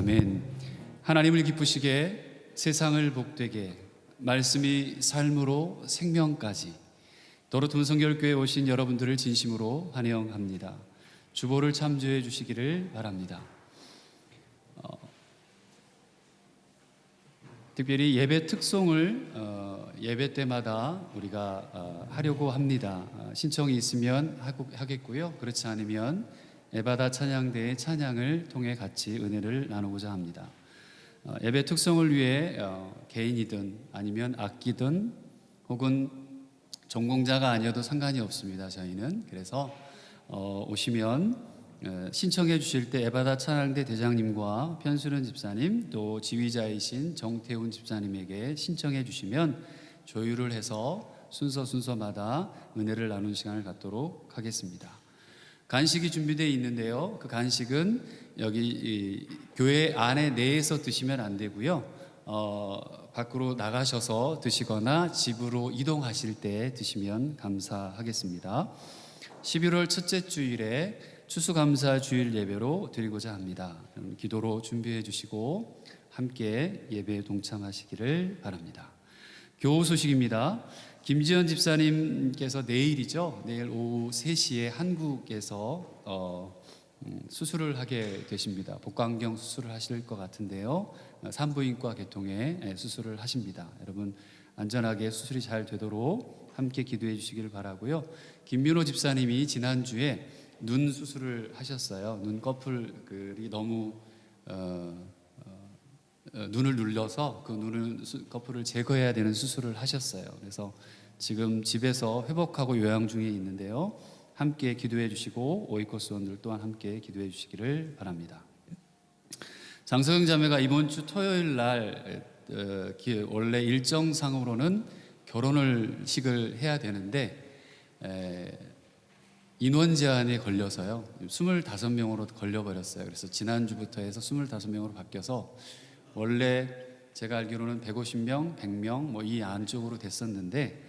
아멘. 하나님을 기쁘시게, 세상을 복되게, 말씀이 삶으로 생명까지, 도로ทุ่ 성결교회에 오신 여러분들을 진심으로 환영합니다. 주보를 참조해 주시기를 바랍니다. 특별히 예배 특송을 예배 때마다 우리가 하려고 합니다. 신청이 있으면 하겠고요. 그렇지 않으면 에바다 찬양대의 찬양을 통해 같이 은혜를 나누고자 합니다. 예배 특성을 위해 개인이든 아니면 악기든 혹은 전공자가 아니어도 상관이 없습니다. 저희는 그래서 오시면 신청해 주실 때 에바다 찬양대 대장님과 편수는 집사님, 또 지휘자이신 정태훈 집사님에게 신청해 주시면 조율을 해서 순서마다 은혜를 나누는 시간을 갖도록 하겠습니다. 간식이 준비되어 있는데요. 그 간식은 여기 교회 안에 내에서 드시면 안 되고요. 밖으로 나가셔서 드시거나 집으로 이동하실 때 드시면 감사하겠습니다. 11월 첫째 주일에 추수감사 주일 예배로 드리고자 합니다. 기도로 준비해 주시고 함께 예배에 동참하시기를 바랍니다. 교우 소식입니다. 김지연 집사님께서 내일이죠. 내일 오후 3시에 한국에서 수술을 하게 되십니다. 복강경 수술을 하실 것 같은데요. 산부인과 계통의 수술을 하십니다. 여러분 안전하게 수술이 잘 되도록 함께 기도해 주시기를 바라고요. 김민호 집사님이 지난주에 눈 수술을 하셨어요. 눈 커플이 너무 눈을 눌려서 그 커플을 제거해야 되는 수술을 하셨어요. 그래서 지금 집에서 회복하고 요양 중에 있는데요. 함께 기도해 주시고 오이코스원들 또한 함께 기도해 주시기를 바랍니다. 장서영 자매가 이번 주 토요일 날 원래 일정상으로는 결혼식을 해야 되는데 인원 제한에 걸려서요. 25명으로 걸려버렸어요. 그래서 지난주부터 해서 25명으로 바뀌어서 원래 제가 알기로는 150명, 100명 이 안쪽으로 됐었는데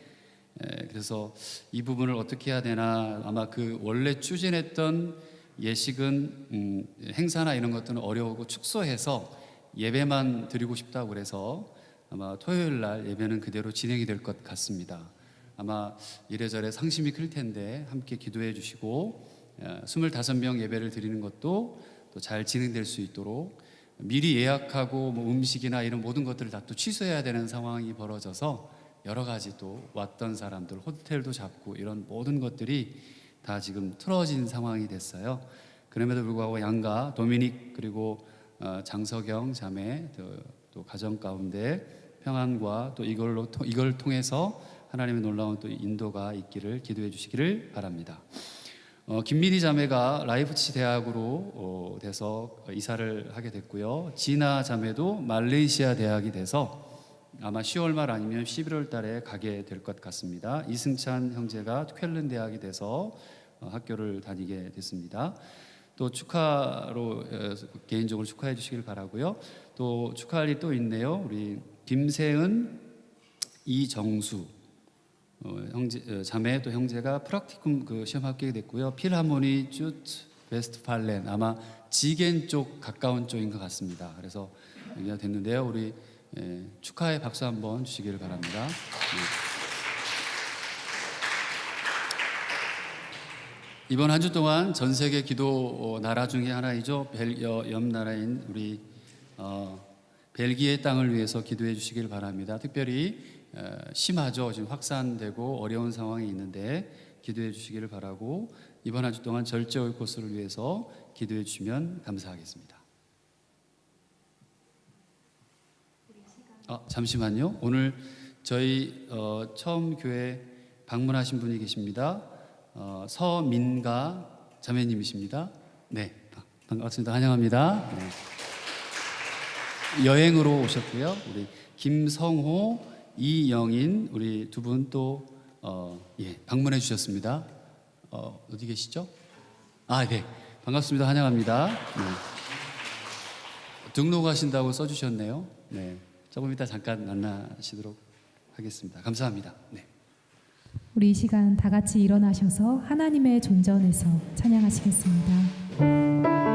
그래서 이 부분을 어떻게 해야 되나, 아마 그 원래 추진했던 예식은 행사나 이런 것들은 어려우고 축소해서 예배만 드리고 싶다고 그래서 아마 토요일 날 예배는 그대로 진행이 될 것 같습니다. 아마 이래저래 상심이 클 텐데 함께 기도해 주시고 25명 예배를 드리는 것도 또 잘 진행될 수 있도록, 미리 예약하고 음식이나 이런 모든 것들을 다 또 취소해야 되는 상황이 벌어져서 여러 가지 또 왔던 사람들 호텔도 잡고 이런 모든 것들이 다 지금 틀어진 상황이 됐어요. 그럼에도 불구하고 양가 도미닉 그리고 장석영 자매 또 가정 가운데 평안과 또 이걸 통해서 하나님의 놀라운 또 인도가 있기를 기도해 주시기를 바랍니다. 김미리 자매가 라이프치 대학으로 돼서 이사를 하게 됐고요. 지나 자매도 말레이시아 대학이 돼서 아마 10월 말 아니면 11월 달에 가게 될 것 같습니다. 이승찬 형제가 쾰른 대학이 돼서 학교를 다니게 됐습니다. 또 축하로 개인적으로 축하해 주시길 바라고요. 또 축하할 일이 또 있네요. 우리 김세은, 이정수 자매 또 형제가 프락티쿰 시험 합격이 됐고요. 필하모니 주트 베스트팔렌, 아마 지겐 쪽 가까운 쪽인 것 같습니다. 그래서 여기가 됐는데요. 우리 축하의 박수 한번 주시기를 바랍니다. 이번 한 주 동안 전 세계 기도 나라 중에 하나이죠. 옆 나라인 우리 벨기에 땅을 위해서 기도해 주시길 바랍니다. 특별히 심하죠. 지금 확산되고 어려운 상황이 있는데 기도해 주시기를 바라고, 이번 한 주 동안 절제 오이코스를 위해서 기도해 주시면 감사하겠습니다. 잠시만요. 오늘 저희 처음 교회 방문하신 분이 계십니다. 서민가 자매님이십니다. 네, 반갑습니다. 환영합니다. 네. 여행으로 오셨고요. 우리 김성호, 이영인 우리 두 분 또 방문해 주셨습니다. 어디 계시죠? 네, 반갑습니다. 환영합니다. 네. 등록하신다고 써주셨네요. 네, 조금 이따 잠깐 만나시도록 하겠습니다. 감사합니다. 네. 우리 이 시간 다 같이 일어나셔서 하나님의 존전에서 찬양하시겠습니다.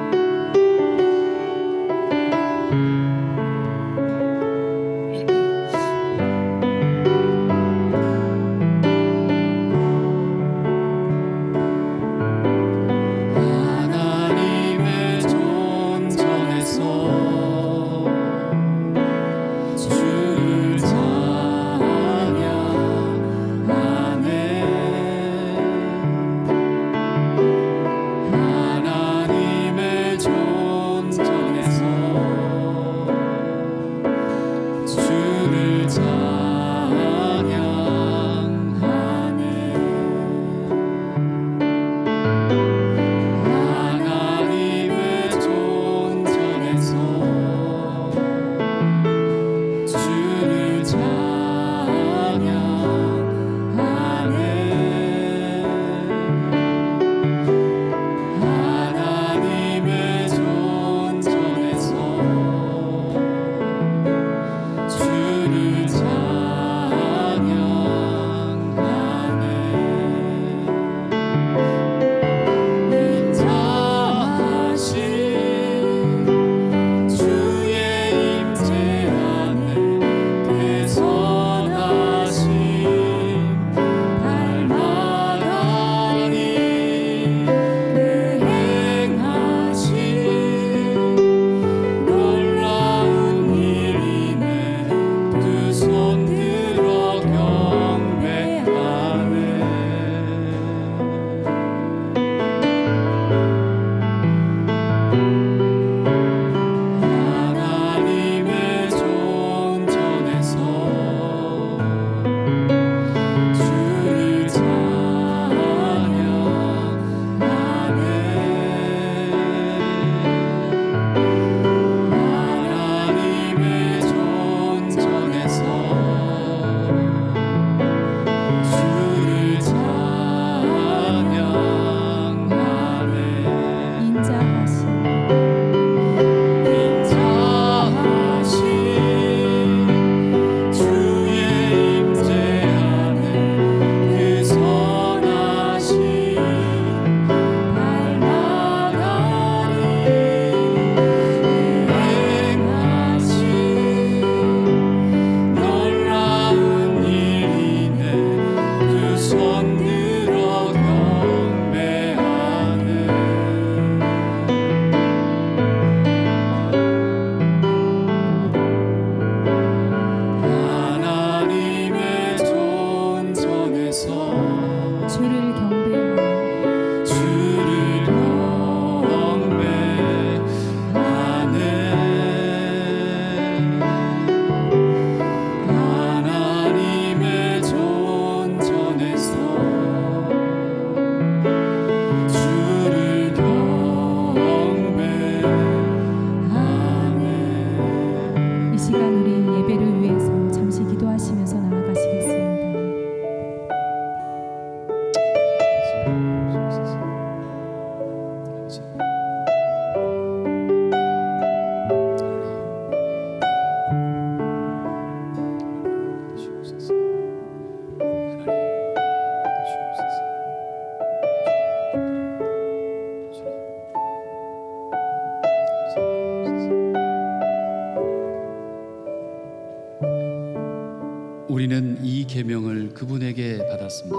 우리는 이 계명을 그분에게 받았습니다.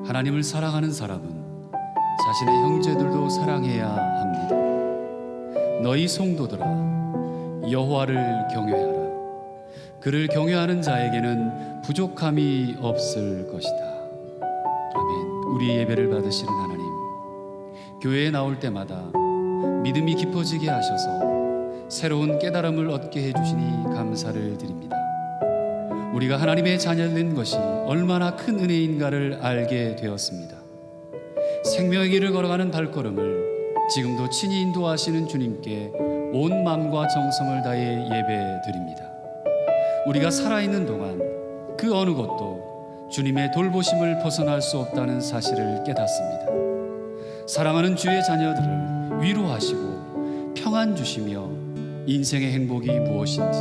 하나님을 사랑하는 사람은 자신의 형제들도 사랑해야 합니다. 너희 성도들아, 여호와를 경외하라. 그를 경외하는 자에게는 부족함이 없을 것이다. 아멘. 우리 예배를 받으시는 하나님, 교회에 나올 때마다 믿음이 깊어지게 하셔서 새로운 깨달음을 얻게 해주시니 감사를 드립니다. 우리가 하나님의 자녀된 것이 얼마나 큰 은혜인가를 알게 되었습니다. 생명의 길을 걸어가는 발걸음을 지금도 친히 인도하시는 주님께 온 마음과 정성을 다해 예배 드립니다. 우리가 살아있는 동안 그 어느 것도 주님의 돌보심을 벗어날 수 없다는 사실을 깨닫습니다. 사랑하는 주의 자녀들을 위로하시고 평안 주시며 인생의 행복이 무엇인지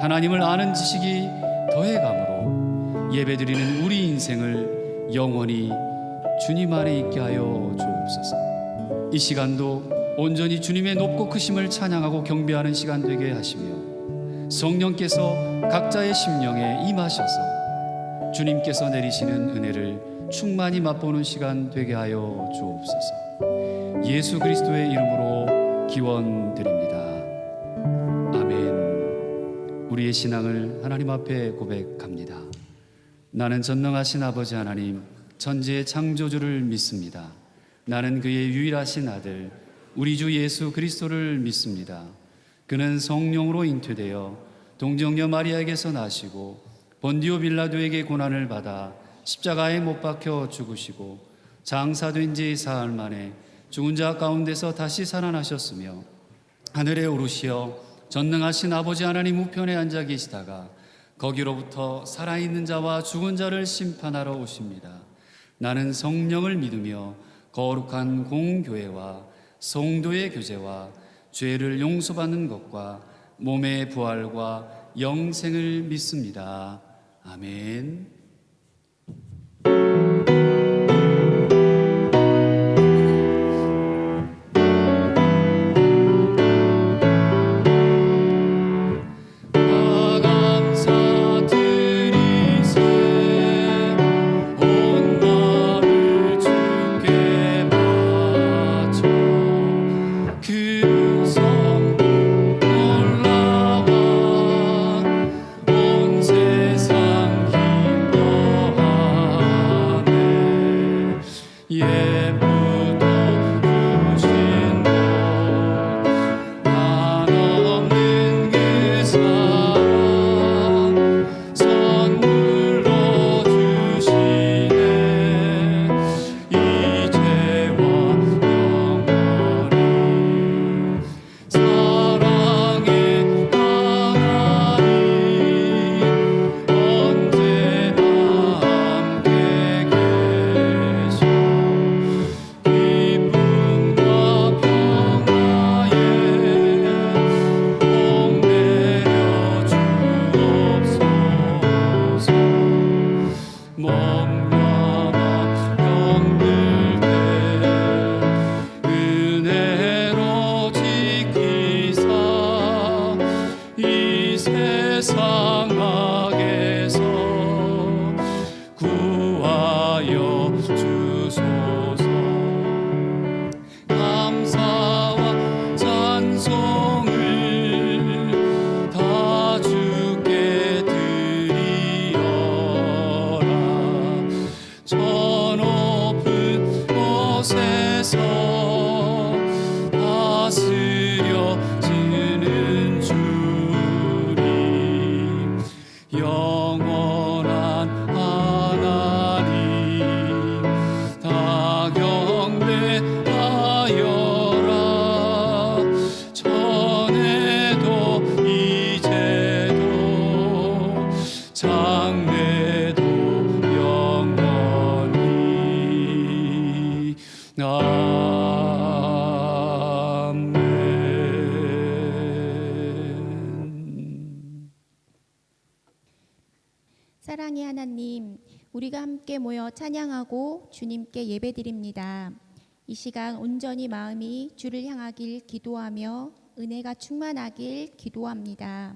하나님을 아는 지식이 더해감으로 예배드리는 우리 인생을 영원히 주님 안에 있게 하여 주옵소서. 이 시간도 온전히 주님의 높고 크심을 찬양하고 경배하는 시간 되게 하시며 성령께서 각자의 심령에 임하셔서 주님께서 내리시는 은혜를 충만히 맛보는 시간 되게 하여 주옵소서. 예수 그리스도의 이름으로 기원드립니다. 아멘. 우리의 신앙을 하나님 앞에 고백합니다. 나는 전능하신 아버지 하나님, 천지의 창조주를 믿습니다. 나는 그의 유일하신 아들 우리 주 예수 그리스도를 믿습니다. 그는 성령으로 잉태되어 동정녀 마리아에게서 나시고 본디오 빌라도에게 고난을 받아 십자가에 못 박혀 죽으시고 장사된 지 사흘 만에 죽은 자 가운데서 다시 살아나셨으며 하늘에 오르시어 전능하신 아버지 하나님 우편에 앉아 계시다가 거기로부터 살아있는 자와 죽은 자를 심판하러 오십니다. 나는 성령을 믿으며 거룩한 공교회와 성도의 교제와 죄를 용서받는 것과 몸의 부활과 영생을 믿습니다. 아멘. 사랑의 하나님, 우리가 함께 모여 찬양하고 주님께 예배드립니다. 이 시간 온전히 마음이 주를 향하길 기도하며 은혜가 충만하길 기도합니다.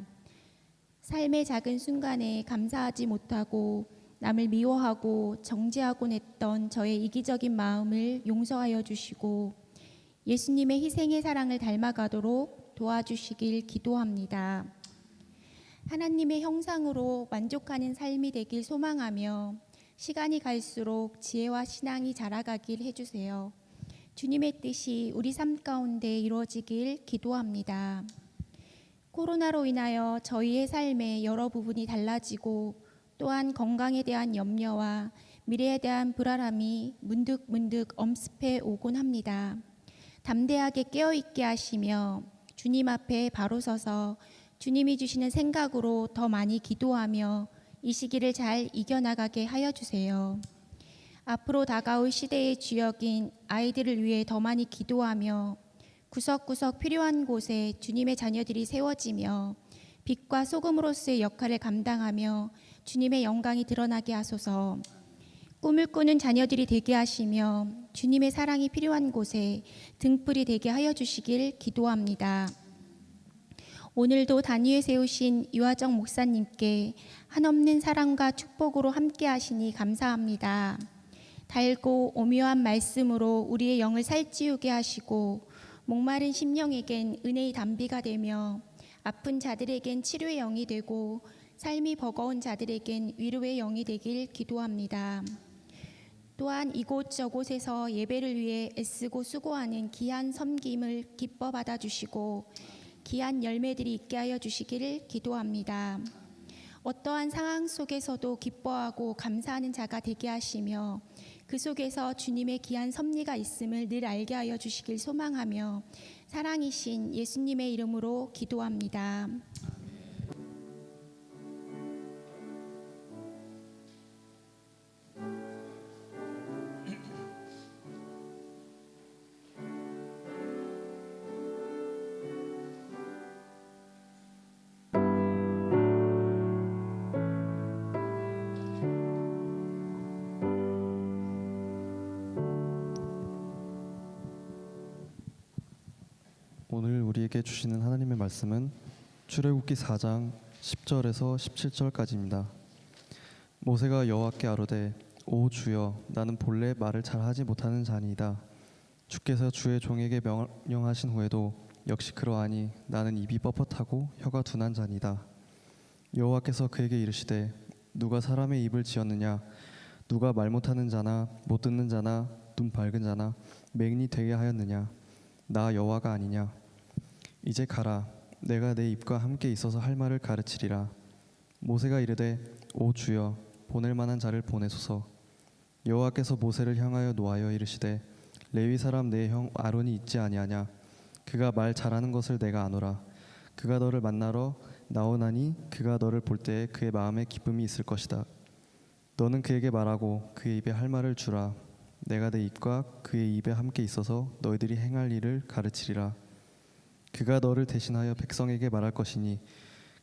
삶의 작은 순간에 감사하지 못하고 남을 미워하고 정죄하곤 했던 저의 이기적인 마음을 용서하여 주시고 예수님의 희생의 사랑을 닮아가도록 도와주시길 기도합니다. 하나님의 형상으로 만족하는 삶이 되길 소망하며 시간이 갈수록 지혜와 신앙이 자라가길 해주세요. 주님의 뜻이 우리 삶 가운데 이루어지길 기도합니다. 코로나로 인하여 저희의 삶의 여러 부분이 달라지고 또한 건강에 대한 염려와 미래에 대한 불안함이 문득문득 엄습해 오곤 합니다. 담대하게 깨어있게 하시며 주님 앞에 바로 서서 주님이 주시는 생각으로 더 많이 기도하며 이 시기를 잘 이겨나가게 하여 주세요. 앞으로 다가올 시대의 주역인 아이들을 위해 더 많이 기도하며 구석구석 필요한 곳에 주님의 자녀들이 세워지며 빛과 소금으로서의 역할을 감당하며 주님의 영광이 드러나게 하소서. 꿈을 꾸는 자녀들이 되게 하시며 주님의 사랑이 필요한 곳에 등불이 되게 하여 주시길 기도합니다. 오늘도 단위에 세우신 유아정 목사님께 한없는 사랑과 축복으로 함께 하시니 감사합니다. 달고 오묘한 말씀으로 우리의 영을 살찌우게 하시고 목마른 심령에겐 은혜의 담비가 되며 아픈 자들에겐 치료의 영이 되고 삶이 버거운 자들에겐 위로의 영이 되길 기도합니다. 또한 이곳저곳에서 예배를 위해 애쓰고 수고하는 귀한 섬김을 기뻐 받아주시고 귀한 열매들이 있게 하여 주시기를 기도합니다. 어떠한 상황 속에서도 기뻐하고 감사하는 자가 되게 하시며 그 속에서 주님의 귀한 섭리가 있음을 늘 알게 하여 주시길 소망하며 사랑이신 예수님의 이름으로 기도합니다. 오늘 우리에게 주시는 하나님의 말씀은 출애굽기 4장 10절에서 17절까지입니다. 모세가 여호와께 아뢰되 오 주여 나는 본래 말을 잘하지 못하는 자니이다. 주께서 주의 종에게 명령하신 후에도 역시 그러하니 나는 입이 뻣뻣하고 혀가 둔한 자니이다. 여호와께서 그에게 이르시되 누가 사람의 입을 지었느냐 누가 말 못하는 자나 못 듣는 자나 눈 밝은 자나 맹인이 되게 하였느냐 나 여호와가 아니냐. 이제 가라 내가 내 입과 함께 있어서 할 말을 가르치리라. 모세가 이르되 오 주여 보낼 만한 자를 보내소서. 여호와께서 모세를 향하여 노하여 이르시되 레위 사람 내 형 아론이 있지 아니하냐. 그가 말 잘하는 것을 내가 아노라. 그가 너를 만나러 나오나니 그가 너를 볼 때에 그의 마음에 기쁨이 있을 것이다. 너는 그에게 말하고 그의 입에 할 말을 주라. 내가 내 입과 그의 입에 함께 있어서 너희들이 행할 일을 가르치리라. 그가 너를 대신하여 백성에게 말할 것이니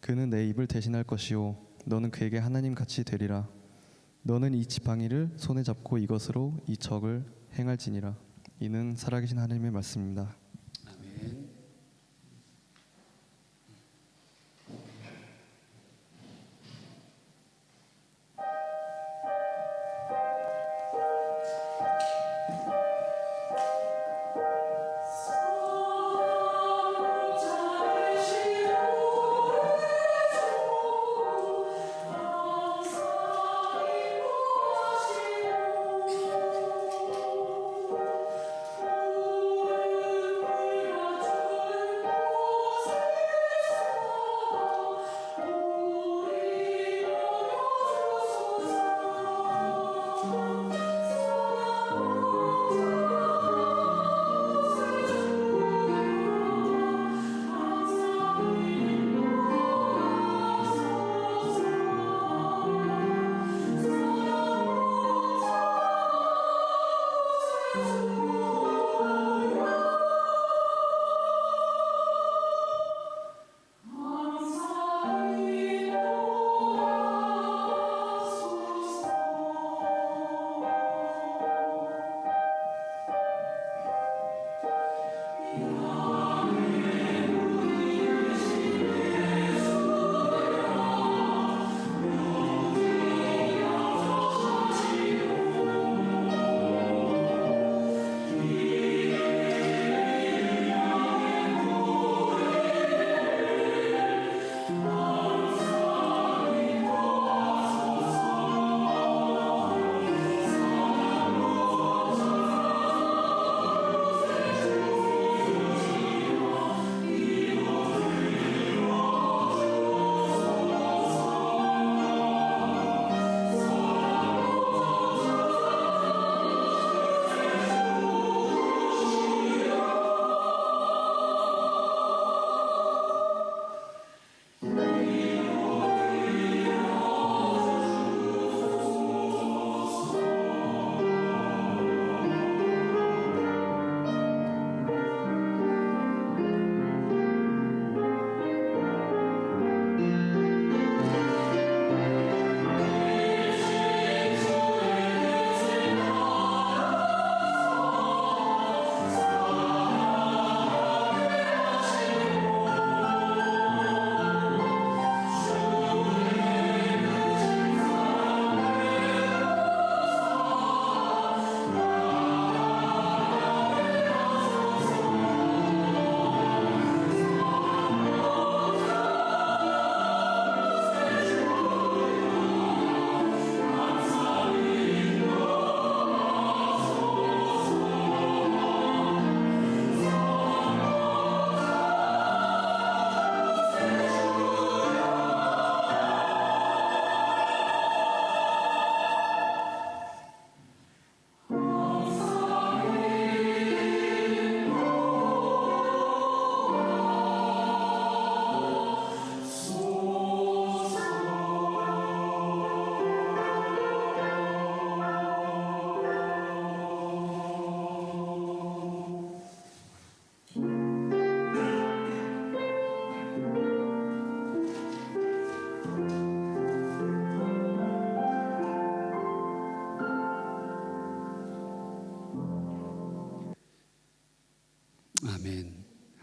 그는 내 입을 대신할 것이요 너는 그에게 하나님 같이 되리라. 너는 이 지팡이를 손에 잡고 이것으로 이 적을 행할지니라. 이는 살아계신 하나님의 말씀입니다. 아멘. 오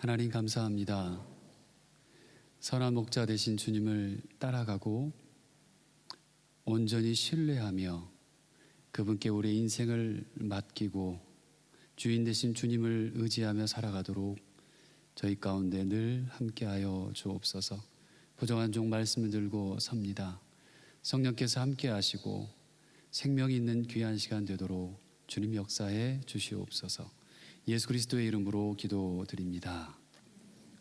하나님 감사합니다. 선한 목자 되신 주님을 따라가고 온전히 신뢰하며 그분께 우리의 인생을 맡기고 주인 되신 주님을 의지하며 살아가도록 저희 가운데 늘 함께하여 주옵소서. 부정한 종 말씀을 들고 섭니다. 성령께서 함께하시고 생명이 있는 귀한 시간 되도록 주님 역사해 주시옵소서. 예수 그리스도의 이름으로 기도드립니다.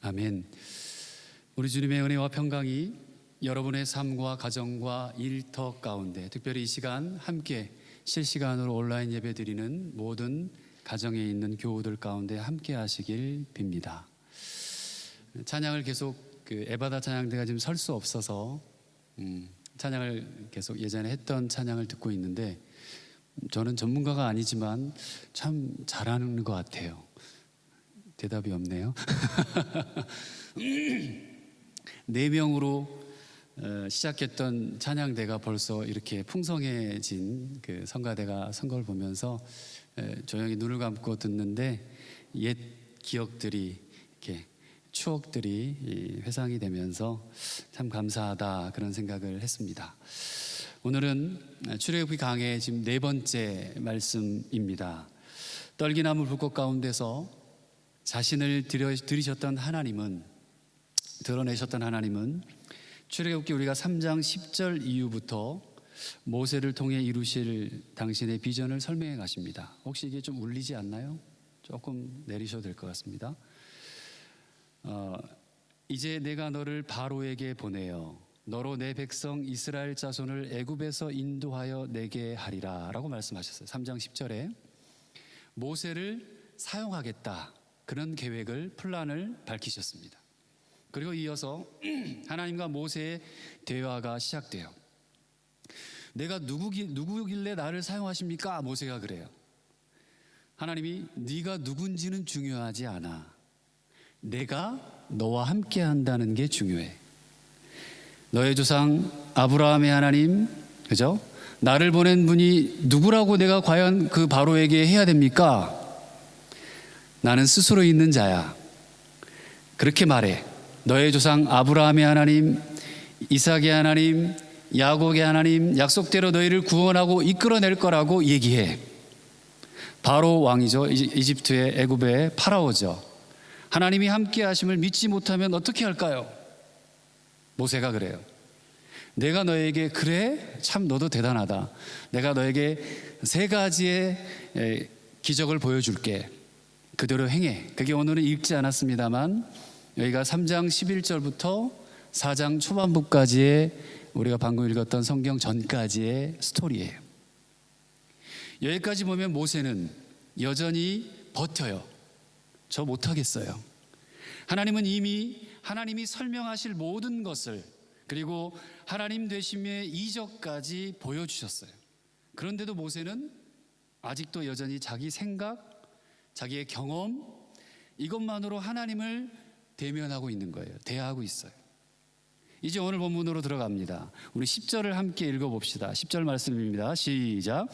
아멘. 우리 주님의 은혜와 평강이 여러분의 삶과 가정과 일터 가운데, 특별히 이 시간 함께 실시간으로 온라인 예배 드리는 모든 가정에 있는 교우들 가운데 함께 하시길 빕니다. 찬양을 계속 에바다 찬양대가 지금 설 수 없어서 찬양을 계속 예전에 했던 찬양을 듣고 있는데, 저는 전문가가 아니지만 참 잘하는 것 같아요. 대답이 없네요. 4명으로 시작했던 찬양대가 벌써 이렇게 풍성해진 그 성가대가 선 걸 보면서 조용히 눈을 감고 듣는데 옛 기억들이, 이렇게 추억들이 회상이 되면서 참 감사하다, 그런 생각을 했습니다. 오늘은 출애굽기 강의 지금 4번째 말씀입니다. 떨기나무 불꽃 가운데서 자신을 드러내셨던 하나님은 출애굽기 우리가 3장 10절 이후부터 모세를 통해 이루실 당신의 비전을 설명해 가십니다. 혹시 이게 좀 울리지 않나요? 조금 내리셔도 될 것 같습니다. 이제 내가 너를 바로에게 보내어 너로 내 백성 이스라엘 자손을 애굽에서 인도하여 내게 하리라 라고 말씀하셨어요. 3장 10절에 모세를 사용하겠다, 그런 계획을, 플랜을 밝히셨습니다. 그리고 이어서 하나님과 모세의 대화가 시작돼요. 내가 누구길래 나를 사용하십니까? 모세가 그래요. 하나님이 네가 누군지는 중요하지 않아. 내가 너와 함께 한다는 게 중요해. 너의 조상 아브라함의 하나님, 그죠? 나를 보낸 분이 누구라고 내가 과연 그 바로에게 해야 됩니까? 나는 스스로 있는 자야. 그렇게 말해. 너의 조상 아브라함의 하나님, 이삭의 하나님, 야곱의 하나님, 약속대로 너희를 구원하고 이끌어낼 거라고 얘기해. 바로 왕이죠. 이집트의, 애굽의 파라오죠. 하나님이 함께 하심을 믿지 못하면 어떻게 할까요? 모세가 그래요. 내가 너에게, 그래? 참 너도 대단하다. 내가 너에게 3가지의 기적을 보여줄게. 그대로 행해. 그게 오늘은 읽지 않았습니다만 여기가 3장 11절부터 4장 초반부까지의, 우리가 방금 읽었던 성경 전까지의 스토리예요. 여기까지 보면 모세는 여전히 버텨요. 저 못하겠어요. 하나님은 이미 하나님이 설명하실 모든 것을, 그리고 하나님 되심의 이적까지 보여주셨어요. 그런데도 모세는 아직도 여전히 자기 생각, 자기의 경험, 이것만으로 하나님을 대면하고 있는 거예요. 대하고 있어요. 이제 오늘 본문으로 들어갑니다. 우리 10절을 함께 읽어봅시다. 10절 말씀입니다. 시작.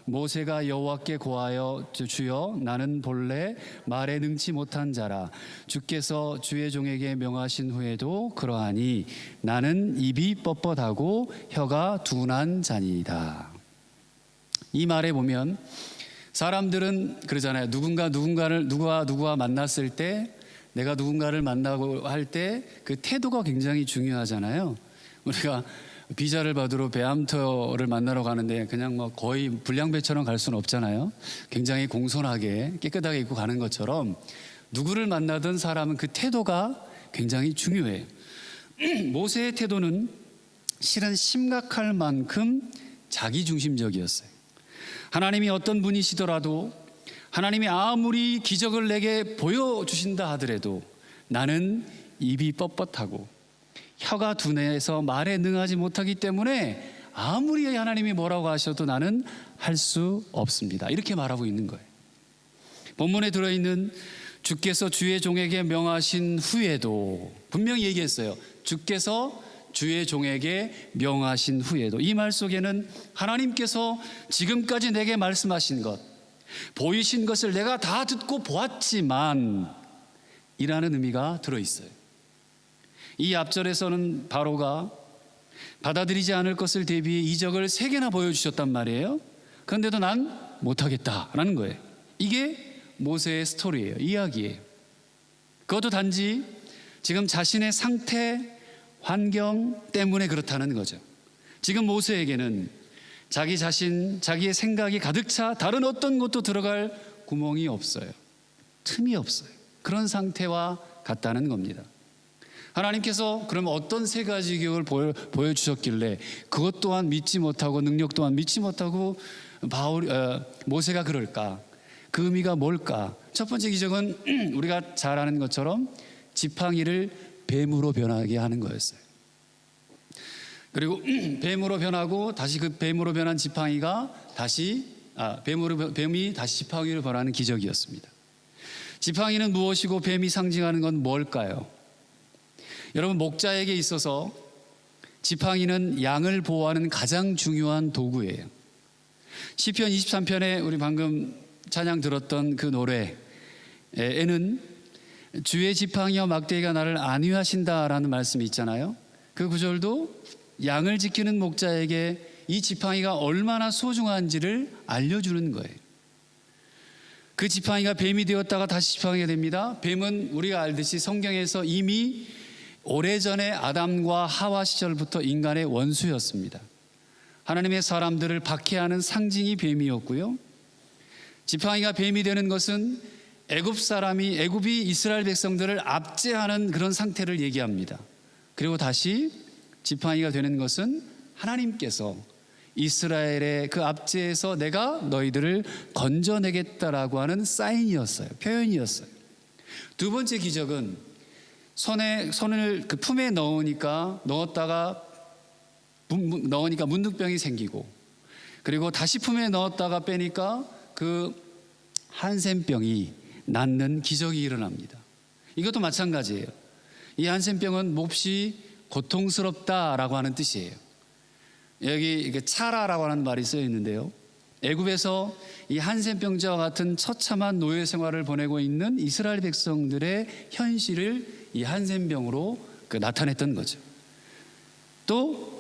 모세가 여호와께 고하여 주여 나는 본래 말에 능치 못한 자라 주께서 주의 종에게 명하신 후에도 그러하니 나는 입이 뻣뻣하고 혀가 둔한 자니이다. 이 말에 보면 사람들은 그러잖아요. 누구와 만났을 때, 내가 누군가를 만나고 할 때 그 태도가 굉장히 중요하잖아요. 우리가 비자를 받으러 배암터를 만나러 가는데 그냥 뭐 거의 불량배처럼 갈 수는 없잖아요. 굉장히 공손하게 깨끗하게 입고 가는 것처럼 누구를 만나든 사람은 그 태도가 굉장히 중요해요. 모세의 태도는 실은 심각할 만큼 자기중심적이었어요. 하나님이 어떤 분이시더라도, 하나님이 아무리 기적을 내게 보여주신다 하더라도 나는 입이 뻣뻣하고 혀가 둔해서 말에 능하지 못하기 때문에 아무리 하나님이 뭐라고 하셔도 나는 할 수 없습니다. 이렇게 말하고 있는 거예요. 본문에 들어있는 주께서 주의 종에게 명하신 후에도, 분명히 얘기했어요. 주께서 주의 종에게 명하신 후에도, 이 말 속에는 하나님께서 지금까지 내게 말씀하신 것, 보이신 것을 내가 다 듣고 보았지만 의미가 들어있어요. 이 앞절에서는 바로가 받아들이지 않을 것을 대비해 이적을 3개나 보여주셨단 말이에요. 그런데도 난 못하겠다라는 거예요. 이게 모세의 스토리예요. 이야기예요. 그것도 단지 지금 자신의 상태, 환경 때문에 그렇다는 거죠. 지금 모세에게는 자기 자신, 자기의 생각이 가득 차 다른 어떤 것도 들어갈 구멍이 없어요. 틈이 없어요. 그런 상태와 같다는 겁니다. 하나님께서 그러면 어떤 3가지 기적을 보여주셨길래 그것 또한 믿지 못하고 능력 또한 믿지 못하고 모세가 그럴까? 그 의미가 뭘까? 첫 번째 기적은 우리가 잘 아는 것처럼 지팡이를 뱀으로 변하게 하는 거였어요. 그리고 뱀으로 변하고 다시 그 뱀으로 변한 지팡이가 뱀이 다시 지팡이로 변하는 기적이었습니다. 지팡이는 무엇이고 뱀이 상징하는 건 뭘까요? 여러분, 목자에게 있어서 지팡이는 양을 보호하는 가장 중요한 도구예요. 시편 23편에 우리 방금 찬양 들었던 그 노래에는 주의 지팡이와 막대기가 나를 안위하신다라는 말씀이 있잖아요. 그 구절도 양을 지키는 목자에게 이 지팡이가 얼마나 소중한지를 알려주는 거예요. 그 지팡이가 뱀이 되었다가 다시 지팡이가 됩니다. 뱀은 우리가 알듯이 성경에서 이미 오래전에 아담과 하와 시절부터 인간의 원수였습니다. 하나님의 사람들을 박해하는 상징이 뱀이었고요. 지팡이가 뱀이 되는 것은 애굽이 이스라엘 백성들을 압제하는 그런 상태를 얘기합니다. 그리고 다시 지팡이가 되는 것은 하나님께서 이스라엘의 그 압제에서 내가 너희들을 건져내겠다라고 하는 사인이었어요. 표현이었어요. 두 번째 기적은 손을 그 품에 넣었다가 문득병이 생기고, 그리고 다시 품에 넣었다가 빼니까 그 한센병이 낫는 기적이 일어납니다. 이것도 마찬가지예요. 이 한센병은 몹시 고통스럽다라고 하는 뜻이에요. 여기 차라라고 하는 말이 쓰여 있는데요. 애굽에서 이 한센병자와 같은 처참한 노예 생활을 보내고 있는 이스라엘 백성들의 현실을 이 한센병으로 나타냈던 거죠. 또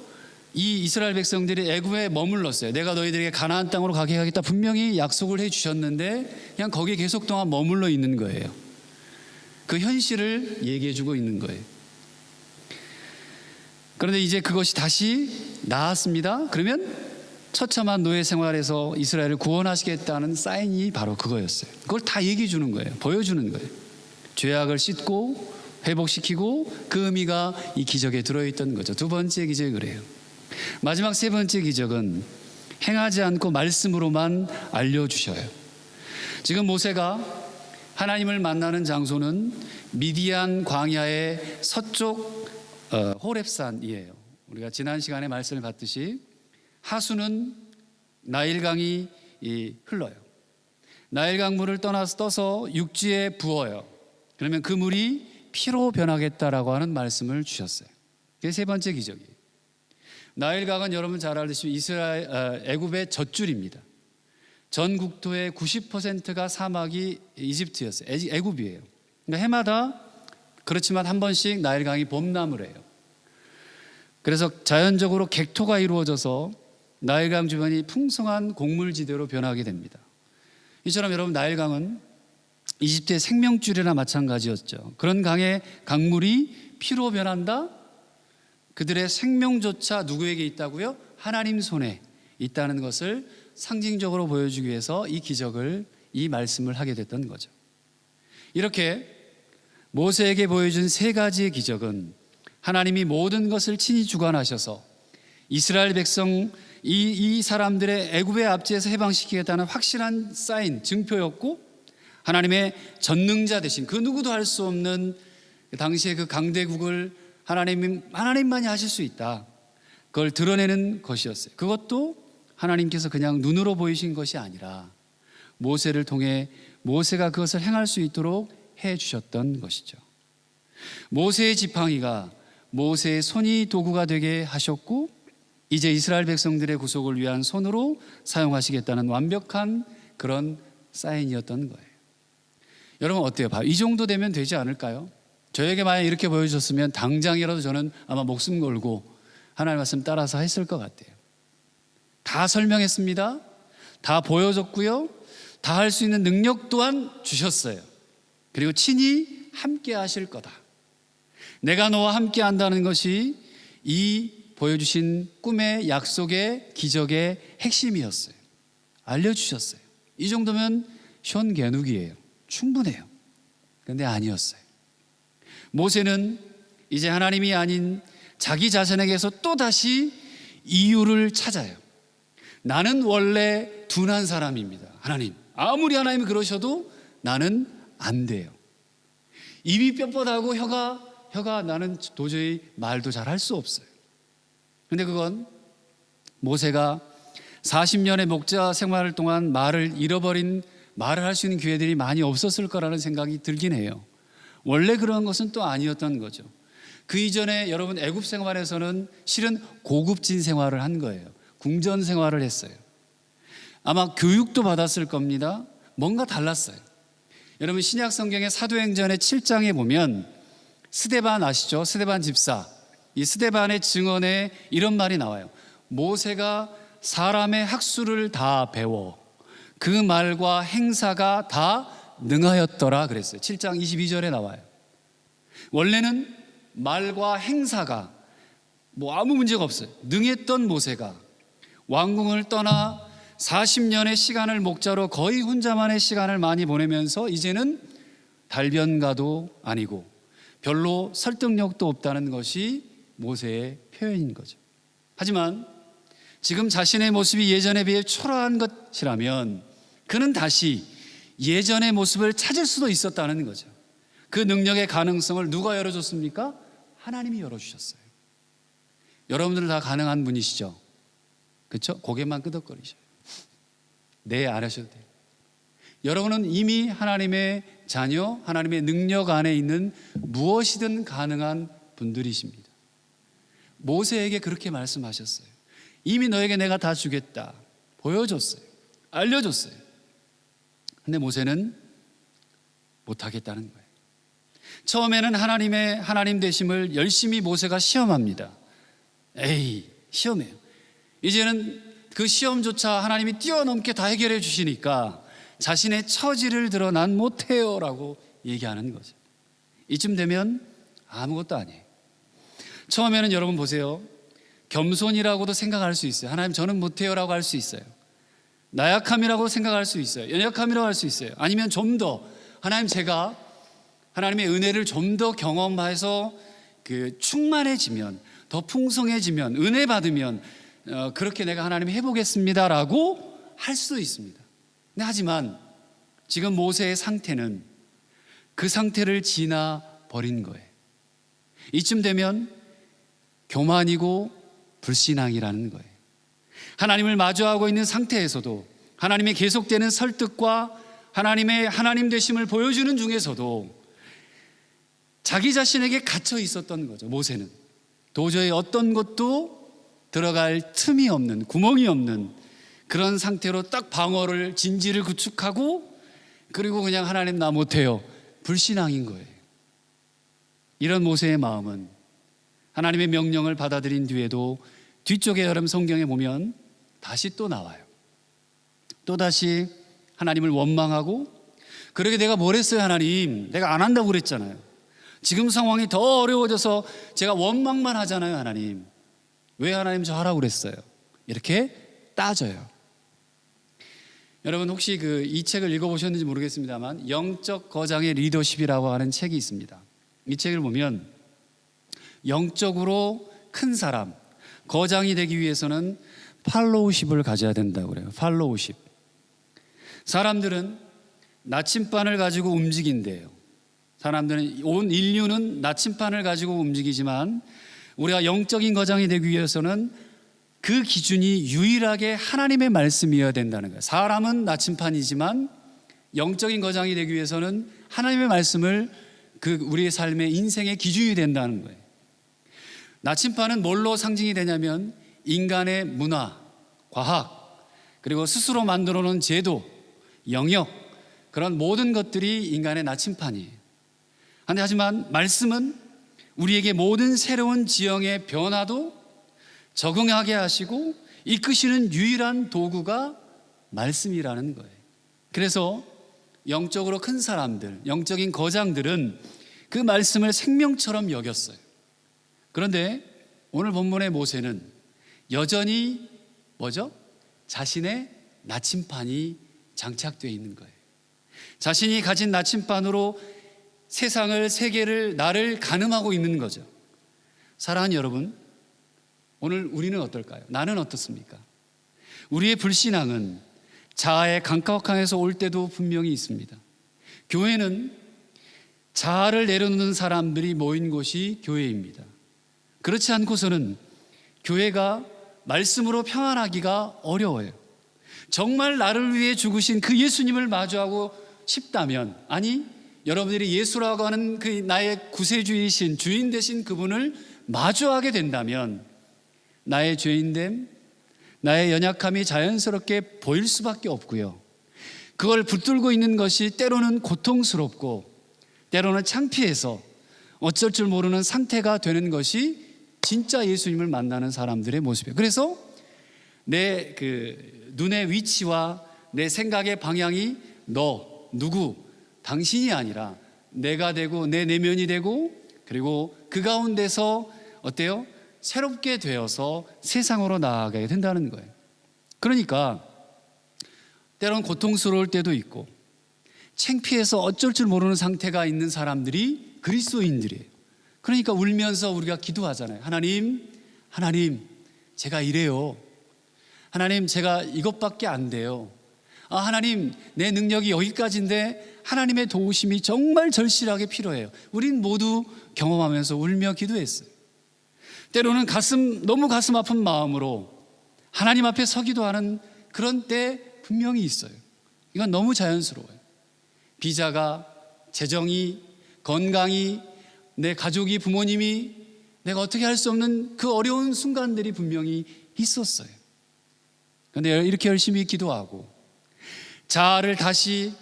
이 이스라엘 백성들이 애굽에 머물렀어요. 내가 너희들에게 가나안 땅으로 가게 하겠다 분명히 약속을 해주셨는데 그냥 거기에 계속 동안 머물러 있는 거예요. 그 현실을 얘기해주고 있는 거예요. 그런데 이제 그것이 다시 나았습니다. 그러면 처참한 노예 생활에서 이스라엘을 구원하시겠다는 사인이 바로 그거였어요. 그걸 다 얘기해 주는 거예요. 보여주는 거예요. 죄악을 씻고 회복시키고 그 의미가 이 기적에 들어있던 거죠. 두 번째 기적이 그래요. 마지막 3번째 기적은 행하지 않고 말씀으로만 알려주셔요. 지금 모세가 하나님을 만나는 장소는 미디안 광야의 서쪽 호렙산이에요. 우리가 지난 시간에 말씀을 봤듯이 하수는 나일강이 흘러요. 나일강물을 떠서 육지에 부어요. 그러면 그 물이 피로 변하겠다라고 하는 말씀을 주셨어요. 그게 3번째 기적이에요. 나일강은 여러분 잘 알듯이 애굽의 젖줄입니다. 전 국토의 90%가 사막이 이집트였어요. 애굽이에요. 그러니까 해마다 그렇지만 한 번씩 나일강이 범람을 해요. 그래서 자연적으로 객토가 이루어져서 나일강 주변이 풍성한 곡물지대로 변하게 됩니다. 이처럼 여러분 나일강은 이집트의 생명줄이나 마찬가지였죠. 그런 강의 강물이 피로 변한다? 그들의 생명조차 누구에게 있다고요? 하나님 손에 있다는 것을 상징적으로 보여주기 위해서 이 말씀을 하게 됐던 거죠. 이렇게 모세에게 보여준 3가지의 기적은 하나님이 모든 것을 친히 주관하셔서 이스라엘 백성 이 사람들의 애굽의 압제에서 해방시키겠다는 확실한 사인, 증표였고, 하나님의 전능자 되신 그 누구도 할 수 없는 당시의 그 강대국을 하나님만이 하실 수 있다. 그걸 드러내는 것이었어요. 그것도 하나님께서 그냥 눈으로 보이신 것이 아니라 모세를 통해 모세가 그것을 행할 수 있도록 해 주셨던 것이죠. 모세의 지팡이가 모세의 손이 도구가 되게 하셨고, 이제 이스라엘 백성들의 구속을 위한 손으로 사용하시겠다는 완벽한 그런 사인이었던 거예요. 여러분 어때요? 이 정도 되면 되지 않을까요? 저에게 만약 이렇게 보여주셨으면 당장이라도 저는 아마 목숨 걸고 하나님 말씀 따라서 했을 것 같아요. 다 설명했습니다. 다 보여줬고요. 다 할 수 있는 능력 또한 주셨어요. 그리고 친히 함께 하실 거다. 내가 너와 함께 한다는 것이 이 보여주신 꿈의 약속의 기적의 핵심이었어요. 알려주셨어요. 이 정도면 션게누기예요. 충분해요. 그런데 아니었어요. 모세는 이제 하나님이 아닌 자기 자신에게서 또다시 이유를 찾아요. 나는 원래 둔한 사람입니다. 하나님, 아무리 하나님이 그러셔도 나는 안 돼요. 입이 뻣뻣하고 혀가 나는 도저히 말도 잘 할 수 없어요. 그런데 그건 모세가 40년의 목자 생활을 동안 말을 할 수 있는 기회들이 많이 없었을 거라는 생각이 들긴 해요. 원래 그런 것은 또 아니었던 거죠. 그 이전에 여러분 애굽 생활에서는 실은 고급진 생활을 한 거예요. 궁전 생활을 했어요. 아마 교육도 받았을 겁니다. 뭔가 달랐어요. 여러분 신약 성경의 사도행전의 7장에 보면 스데반 아시죠? 스데반 집사. 이 스데반의 증언에 이런 말이 나와요. 모세가 사람의 학술을 다 배워 그 말과 행사가 다 능하였더라 그랬어요. 7장 22절에 나와요. 원래는 말과 행사가 아무 문제가 없어요. 능했던 모세가 왕궁을 떠나 40년의 시간을 목자로 거의 혼자만의 시간을 많이 보내면서 이제는 달변가도 아니고 별로 설득력도 없다는 것이 모세의 표현인 거죠. 하지만 지금 자신의 모습이 예전에 비해 초라한 것이라면 그는 다시 예전의 모습을 찾을 수도 있었다는 거죠. 그 능력의 가능성을 누가 열어줬습니까? 하나님이 열어주셨어요. 여러분들은 다 가능한 분이시죠? 그렇죠? 고개만 끄덕거리셔요. 네, 안 하셔도 돼요. 여러분은 이미 하나님의 자녀, 하나님의 능력 안에 있는 무엇이든 가능한 분들이십니다. 모세에게 그렇게 말씀하셨어요. 이미 너에게 내가 다 주겠다. 보여줬어요. 알려줬어요. 근데 모세는 못하겠다는 거예요. 처음에는 하나님 되심을 열심히 모세가 시험합니다. 시험해요. 이제는 그 시험조차 하나님이 뛰어넘게 다 해결해 주시니까 자신의 처지를 드러 난 못해요 라고 얘기하는 거죠. 이쯤 되면 아무것도 아니에요. 처음에는 여러분 보세요. 겸손이라고도 생각할 수 있어요. 하나님 저는 못해요 라고 할 수 있어요. 나약함이라고 생각할 수 있어요. 연약함이라고 할 수 있어요. 아니면 좀 더 하나님 제가 하나님의 은혜를 좀 더 경험해서 충만해지면 더 풍성해지면 은혜 받으면 그렇게 내가 하나님 해보겠습니다라고 할 수도 있습니다. 근데 하지만 지금 모세의 상태는 그 상태를 지나 버린 거예요. 이쯤 되면 교만이고 불신앙이라는 거예요. 하나님을 마주하고 있는 상태에서도 하나님의 계속되는 설득과 하나님의 하나님 되심을 보여주는 중에서도 자기 자신에게 갇혀 있었던 거죠. 모세는 도저히 어떤 것도 들어갈 틈이 없는, 구멍이 없는 그런 상태로 딱 방어를, 진지를 구축하고 그리고 그냥 하나님 나 못해요. 불신앙인 거예요. 이런 모세의 마음은 하나님의 명령을 받아들인 뒤에도 뒤쪽에 여러분 성경에 보면 다시 또 나와요. 또다시 하나님을 원망하고 그러게 내가 뭘 했어요 하나님? 내가 안 한다고 그랬잖아요. 지금 상황이 더 어려워져서 제가 원망만 하잖아요 하나님. 왜 하나님 저 하라고 그랬어요? 이렇게 따져요. 여러분 혹시 이 책을 읽어보셨는지 모르겠습니다만 영적 거장의 리더십이라고 하는 책이 있습니다. 이 책을 보면 영적으로 큰 사람, 거장이 되기 위해서는 팔로우십을 가져야 된다고 그래요. 팔로우십. 사람들은 나침반을 가지고 움직인대요. 사람들은 온 인류는 나침반을 가지고 움직이지만 우리가 영적인 거장이 되기 위해서는 그 기준이 유일하게 하나님의 말씀이어야 된다는 거예요. 사람은 나침반이지만 영적인 거장이 되기 위해서는 하나님의 말씀을 우리의 삶의 인생의 기준이 된다는 거예요. 나침반은 뭘로 상징이 되냐면 인간의 문화, 과학, 그리고 스스로 만들어 놓은 제도, 영역, 그런 모든 것들이 인간의 나침판이에요. 하지만 말씀은 우리에게 모든 새로운 지형의 변화도 적응하게 하시고 이끄시는 유일한 도구가 말씀이라는 거예요. 그래서 영적으로 큰 사람들, 영적인 거장들은 그 말씀을 생명처럼 여겼어요. 그런데 오늘 본문의 모세는 여전히 뭐죠? 자신의 나침판이 장착되어 있는 거예요. 자신이 가진 나침판으로 세상을, 세계를, 나를 가늠하고 있는 거죠. 사랑하는 여러분, 오늘 우리는 어떨까요? 나는 어떻습니까? 우리의 불신앙은 자아의 강력함에서 올 때도 분명히 있습니다. 교회는 자아를 내려놓는 사람들이 모인 곳이 교회입니다. 그렇지 않고서는 교회가 말씀으로 평안하기가 어려워요. 정말 나를 위해 죽으신 그 예수님을 마주하고 싶다면, 아니 여러분들이 예수라고 하는 그 나의 구세주이신 주인 되신 그분을 마주하게 된다면 나의 죄인됨, 나의 연약함이 자연스럽게 보일 수밖에 없고요. 그걸 붙들고 있는 것이 때로는 고통스럽고 때로는 창피해서 어쩔 줄 모르는 상태가 되는 것이 진짜 예수님을 만나는 사람들의 모습이에요. 그래서 내 눈의 위치와 내 생각의 방향이 너, 누구, 당신이 아니라 내가 되고 내 내면이 되고 그리고 그 가운데서 어때요? 새롭게 되어서 세상으로 나아가게 된다는 거예요. 그러니까 때론 고통스러울 때도 있고 창피해서 어쩔 줄 모르는 상태가 있는 사람들이 그리스도인들이에요. 그러니까 울면서 우리가 기도하잖아요. 하나님, 제가 이래요. 하나님, 제가 이것밖에 안 돼요. 하나님, 내 능력이 여기까지인데 하나님의 도우심이 정말 절실하게 필요해요. 우린 모두 경험하면서 울며 기도했어요. 때로는 너무 가슴 아픈 마음으로 하나님 앞에 서기도 하는 그런 때 분명히 있어요. 이건 너무 자연스러워요. 비자가, 재정이, 건강이, 내 가족이, 부모님이 내가 어떻게 할 수 없는 그 어려운 순간들이 분명히 있었어요. 그런데 이렇게 열심히 기도하고 자아를 다시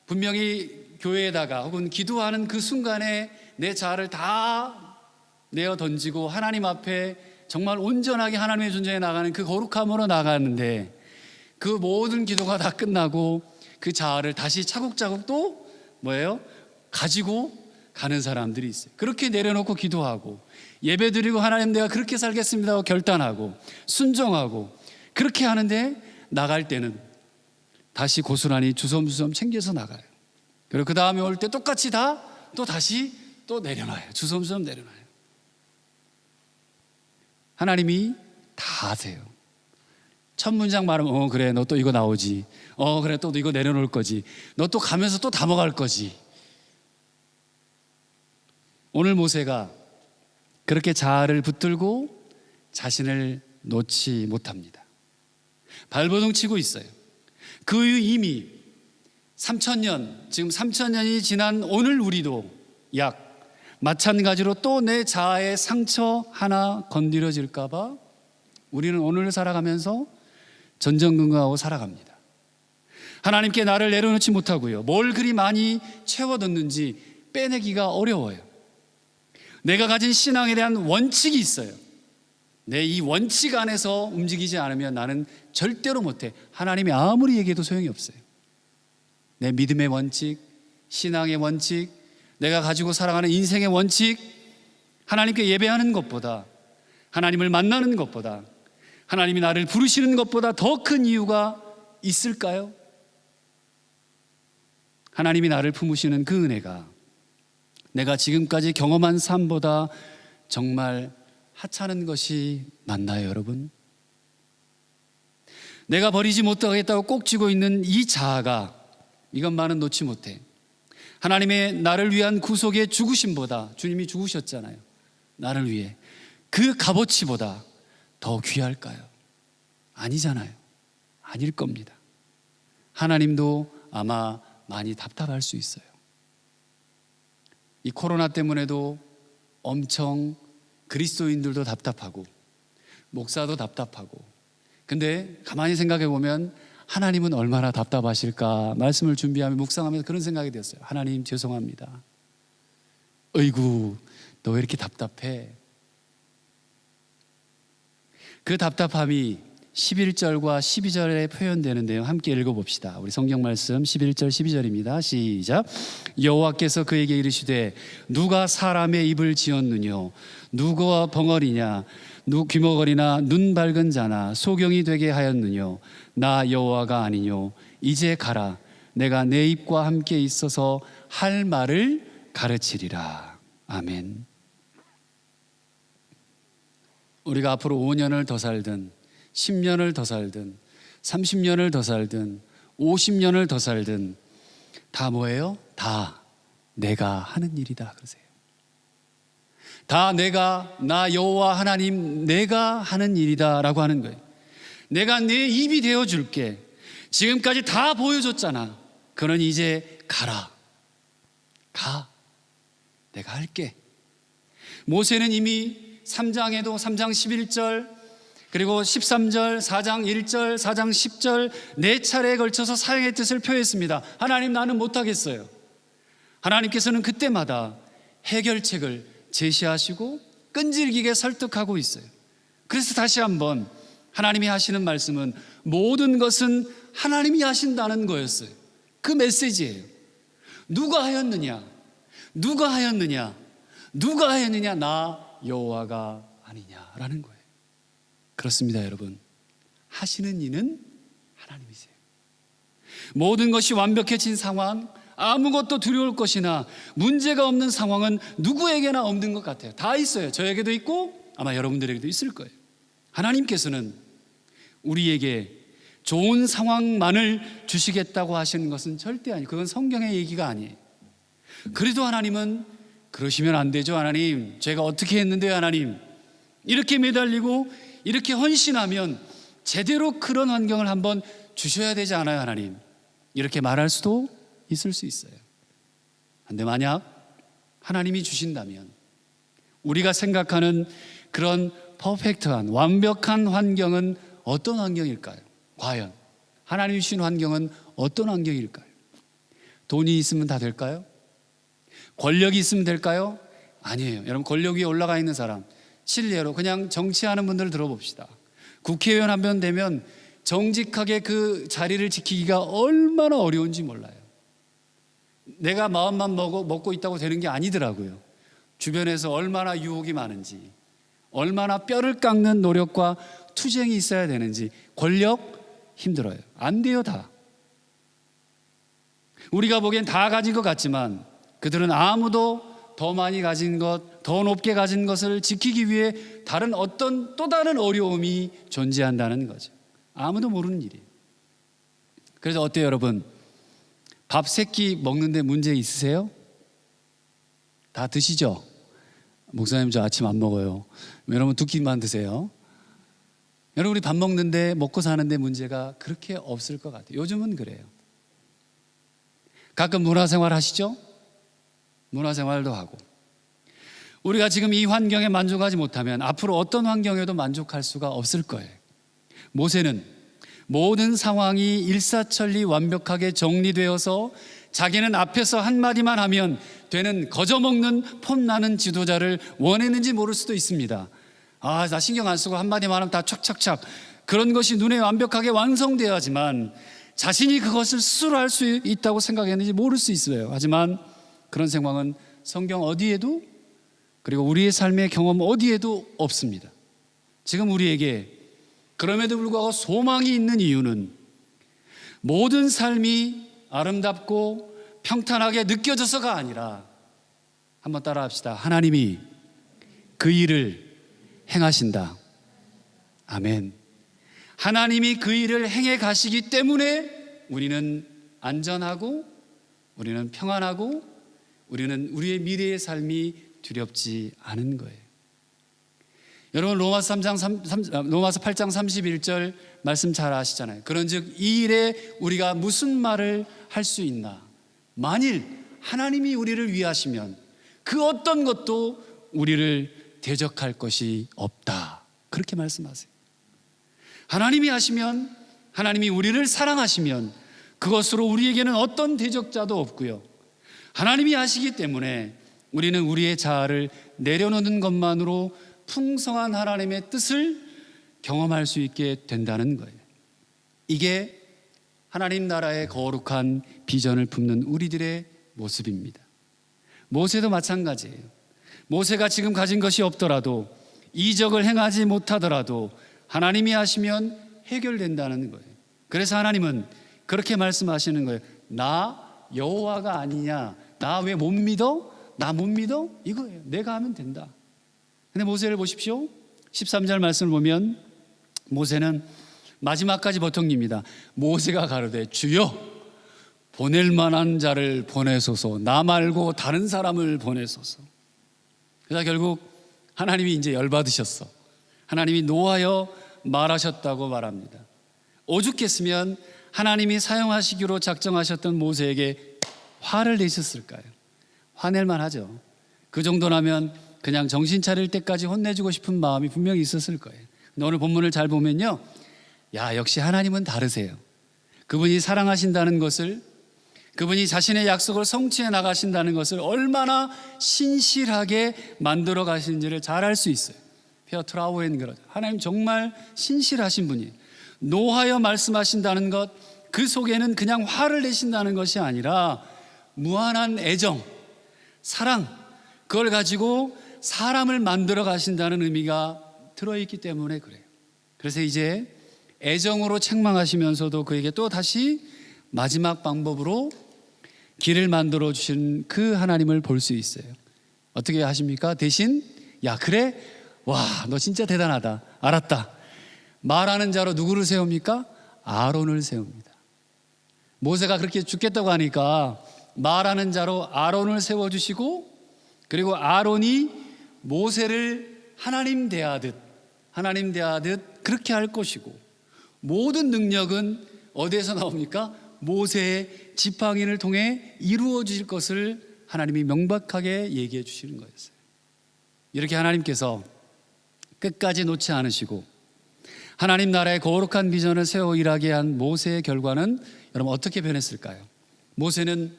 분명히 교회에다가 혹은 기도하는 그 순간에 내 자아를 다 내어 던지고 하나님 앞에 정말 온전하게 하나님의 존재에 나가는 그 거룩함으로 나가는데 그 모든 기도가 다 끝나고 그 자아를 다시 차곡차곡 또 가지고 가는 사람들이 있어요. 그렇게 내려놓고 기도하고 예배드리고 하나님 내가 그렇게 살겠습니다 하고 결단하고 순종하고 그렇게 하는데 나갈 때는 다시 고스란히 주섬주섬 챙겨서 나가요. 그리고 그 다음에 올 때 똑같이 다시 내려놔요. 주섬주섬 내려놔요. 하나님이 다 아세요. 첫 문장 말하면 그래 너 또 이거 나오지. 그래 또 이거 내려놓을 거지. 너 또 가면서 또 담아갈 거지. 오늘 모세가 그렇게 자아를 붙들고 자신을 놓지 못합니다. 발버둥 치고 있어요. 그 이후 이미 3,000년, 지금 3,000년이 지난 오늘 우리도 약 마찬가지로 또 내 자아의 상처 하나 건드려질까 봐 우리는 오늘을 살아가면서 전전긍긍하고 살아갑니다. 하나님께 나를 내려놓지 못하고요. 뭘 그리 많이 채워뒀는지 빼내기가 어려워요. 내가 가진 신앙에 대한 원칙이 있어요. 내 이 원칙 안에서 움직이지 않으면 나는 절대로 못해. 하나님이 아무리 얘기해도 소용이 없어요. 내 믿음의 원칙, 신앙의 원칙, 내가 가지고 살아가는 인생의 원칙, 하나님께 예배하는 것보다, 하나님을 만나는 것보다, 하나님이 나를 부르시는 것보다 더 큰 이유가 있을까요? 하나님이 나를 품으시는 그 은혜가 내가 지금까지 경험한 삶보다 정말 하찮은 것이 맞나요, 여러분? 내가 버리지 못하겠다고 꼭 쥐고 있는 이 자아가 이것만은 놓지 못해. 하나님의 나를 위한 구속의 죽으심보다, 주님이 죽으셨잖아요. 나를 위해. 그 값어치보다 더 귀할까요? 아니잖아요. 아닐 겁니다. 하나님도 아마 많이 답답할 수 있어요. 이 코로나 때문에도 엄청 그리스도인들도 답답하고 목사도 답답하고, 근데 가만히 생각해 보면 하나님은 얼마나 답답하실까 말씀을 준비하며 묵상하면서 그런 생각이 들었어요. 하나님 죄송합니다. 어이구 너 왜 이렇게 답답해? 그 답답함이 11절과 12절에 표현되는데요. 함께 읽어봅시다. 우리 성경 말씀 11절 12절입니다. 시작. 여호와께서 그에게 이르시되 누가 사람의 입을 지었느뇨? 누가 벙어리냐? 귀머거리나 눈 밝은 자나 소경이 되게 하였느뇨? 나 여호와가 아니뇨? 이제 가라. 내가 내 입과 함께 있어서 할 말을 가르치리라. 아멘. 우리가 앞으로 5년을 더 살든 10년을 더 살든 30년을 더 살든 50년을 더 살든 다 뭐예요? 다 내가 하는 일이다 그러세요. 다 나 여호와 하나님 내가 하는 일이다 라고 하는 거예요. 내가 내 입이 되어줄게. 지금까지 다 보여줬잖아. 그러니 이제 가라. 가. 내가 할게. 모세는 이미 3장에도 3장 11절 그리고 13절, 4장 1절, 4장 10절 네 차례에 걸쳐서 사형의 뜻을 표했습니다. 하나님 나는 못하겠어요. 하나님께서는 그때마다 해결책을 제시하시고 끈질기게 설득하고 있어요. 그래서 다시 한번 하나님이 하시는 말씀은 모든 것은 하나님이 하신다는 거였어요. 그 메시지예요. 누가 하였느냐? 누가 하였느냐? 누가 하였느냐? 나 여호와가 아니냐라는 거예요. 그렇습니다, 여러분. 하시는 이는 하나님이세요. 모든 것이 완벽해진 상황, 아무것도 두려울 것이나 문제가 없는 상황은 누구에게나 없는 것 같아요. 다 있어요. 저에게도 있고 아마 여러분들에게도 있을 거예요. 하나님께서는 우리에게 좋은 상황만을 주시겠다고 하시는 것은 절대 아니에요. 그건 성경의 얘기가 아니에요. 그래도 하나님은 그러시면 안 되죠. 하나님, 제가 어떻게 했는데요, 하나님? 이렇게 매달리고 이렇게 헌신하면 제대로 그런 환경을 한번 주셔야 되지 않아요, 하나님? 이렇게 말할 수도 있을 수 있어요. 그런데 만약 하나님이 주신다면 우리가 생각하는 그런 퍼펙트한 완벽한 환경은 어떤 환경일까요? 과연 하나님이 주신 환경은 어떤 환경일까요? 돈이 있으면 다 될까요? 권력이 있으면 될까요? 아니에요. 여러분, 권력 위에 올라가 있는 사람, 실례로 그냥 정치하는 분들 들어봅시다. 국회의원 한 명 되면 정직하게 그 자리를 지키기가 얼마나 어려운지 몰라요. 내가 마음만 먹고 있다고 되는 게 아니더라고요. 주변에서 얼마나 유혹이 많은지, 얼마나 뼈를 깎는 노력과 투쟁이 있어야 되는지. 권력 힘들어요. 안 돼요. 다. 우리가 보기엔 다 가진 것 같지만 그들은 아무도 더 많이 가진 것, 더 높게 가진 것을 지키기 위해 다른 어떤 또 다른 어려움이 존재한다는 거죠. 아무도 모르는 일이에요. 그래서 어때요, 여러분? 밥 3끼 먹는데 문제 있으세요? 다 드시죠? 목사님 저 아침 안 먹어요. 여러분 2끼만 드세요. 여러분 우리 밥 먹는데 먹고 사는데 문제가 그렇게 없을 것 같아요. 요즘은 그래요. 가끔 문화생활 하시죠? 문화생활도 하고. 우리가 지금 이 환경에 만족하지 못하면 앞으로 어떤 환경에도 만족할 수가 없을 거예요. 모세는 모든 상황이 일사천리 완벽하게 정리되어서 자기는 앞에서 한마디만 하면 되는 거저먹는 폼나는 지도자를 원했는지 모를 수도 있습니다. 나 신경 안 쓰고 한마디만 하면 다 촥촥촥 그런 것이 눈에 완벽하게 완성되어야지만 자신이 그것을 스스로 할 수 있다고 생각했는지 모를 수 있어요. 하지만 그런 상황은 성경 어디에도 그리고 우리의 삶의 경험 어디에도 없습니다. 지금 우리에게 그럼에도 불구하고 소망이 있는 이유는 모든 삶이 아름답고 평탄하게 느껴져서가 아니라 한번 따라 합시다. 하나님이 그 일을 행하신다. 아멘. 하나님이 그 일을 행해 가시기 때문에 우리는 안전하고 우리는 평안하고 우리는 우리의 미래의 삶이 두렵지 않은 거예요. 여러분 로마서 8장 31절 말씀 잘 아시잖아요. 그런즉 이 일에 우리가 무슨 말을 할 수 있나? 만일 하나님이 우리를 위하시면 그 어떤 것도 우리를 대적할 것이 없다. 그렇게 말씀하세요. 하나님이 하시면 하나님이 우리를 사랑하시면 그것으로 우리에게는 어떤 대적자도 없고요. 하나님이 아시기 때문에 우리는 우리의 자아를 내려놓는 것만으로 풍성한 하나님의 뜻을 경험할 수 있게 된다는 거예요. 이게 하나님 나라의 거룩한 비전을 품는 우리들의 모습입니다. 모세도 마찬가지예요. 모세가 지금 가진 것이 없더라도, 이적을 행하지 못하더라도 하나님이 하시면 해결된다는 거예요. 그래서 하나님은 그렇게 말씀하시는 거예요. 나 여호와가 아니냐? 나 왜 못 믿어? 나 못 믿어? 이거예요. 내가 하면 된다. 근데 모세를 보십시오. 13절 말씀을 보면 모세는 마지막까지 버통깁니다. 모세가 가로되 주여 보낼 만한 자를 보내소서, 나 말고 다른 사람을 보내소서. 그래서 결국 하나님이 이제 열받으셨어. 하나님이 노하여 말하셨다고 말합니다. 오죽했으면 하나님이 사용하시기로 작정하셨던 모세에게 화를 내셨을까요? 화낼만 하죠. 그 정도라면 그냥 정신 차릴 때까지 혼내주고 싶은 마음이 분명히 있었을 거예요. 근데 오늘 본문을 잘 보면요, 야, 역시 하나님은 다르세요. 그분이 사랑하신다는 것을, 그분이 자신의 약속을 성취해 나가신다는 것을 얼마나 신실하게 만들어 가시는지를 잘 알 수 있어요. 페어트라우엔 그러죠. 하나님 정말 신실하신 분이에요. 노하여 말씀하신다는 것, 그 속에는 그냥 화를 내신다는 것이 아니라 무한한 애정, 사랑, 그걸 가지고 사람을 만들어 가신다는 의미가 들어있기 때문에 그래요. 그래서 이제 애정으로 책망하시면서도 그에게 또 다시 마지막 방법으로 길을 만들어 주신 그 하나님을 볼 수 있어요. 어떻게 하십니까? 대신 야, 그래? 와, 너 진짜 대단하다. 알았다. 말하는 자로 누구를 세웁니까? 아론을 세웁니다. 모세가 그렇게 죽겠다고 하니까 말하는 자로 아론을 세워주시고, 그리고 아론이 모세를 하나님 대하듯 그렇게 할 것이고, 모든 능력은 어디에서 나옵니까? 모세의 지팡이를 통해 이루어질 것을 하나님이 명백하게 얘기해 주시는 거였어요. 이렇게 하나님께서 끝까지 놓지 않으시고 하나님 나라의 거룩한 비전을 세워 일하게 한 모세의 결과는 여러분 어떻게 변했을까요? 모세는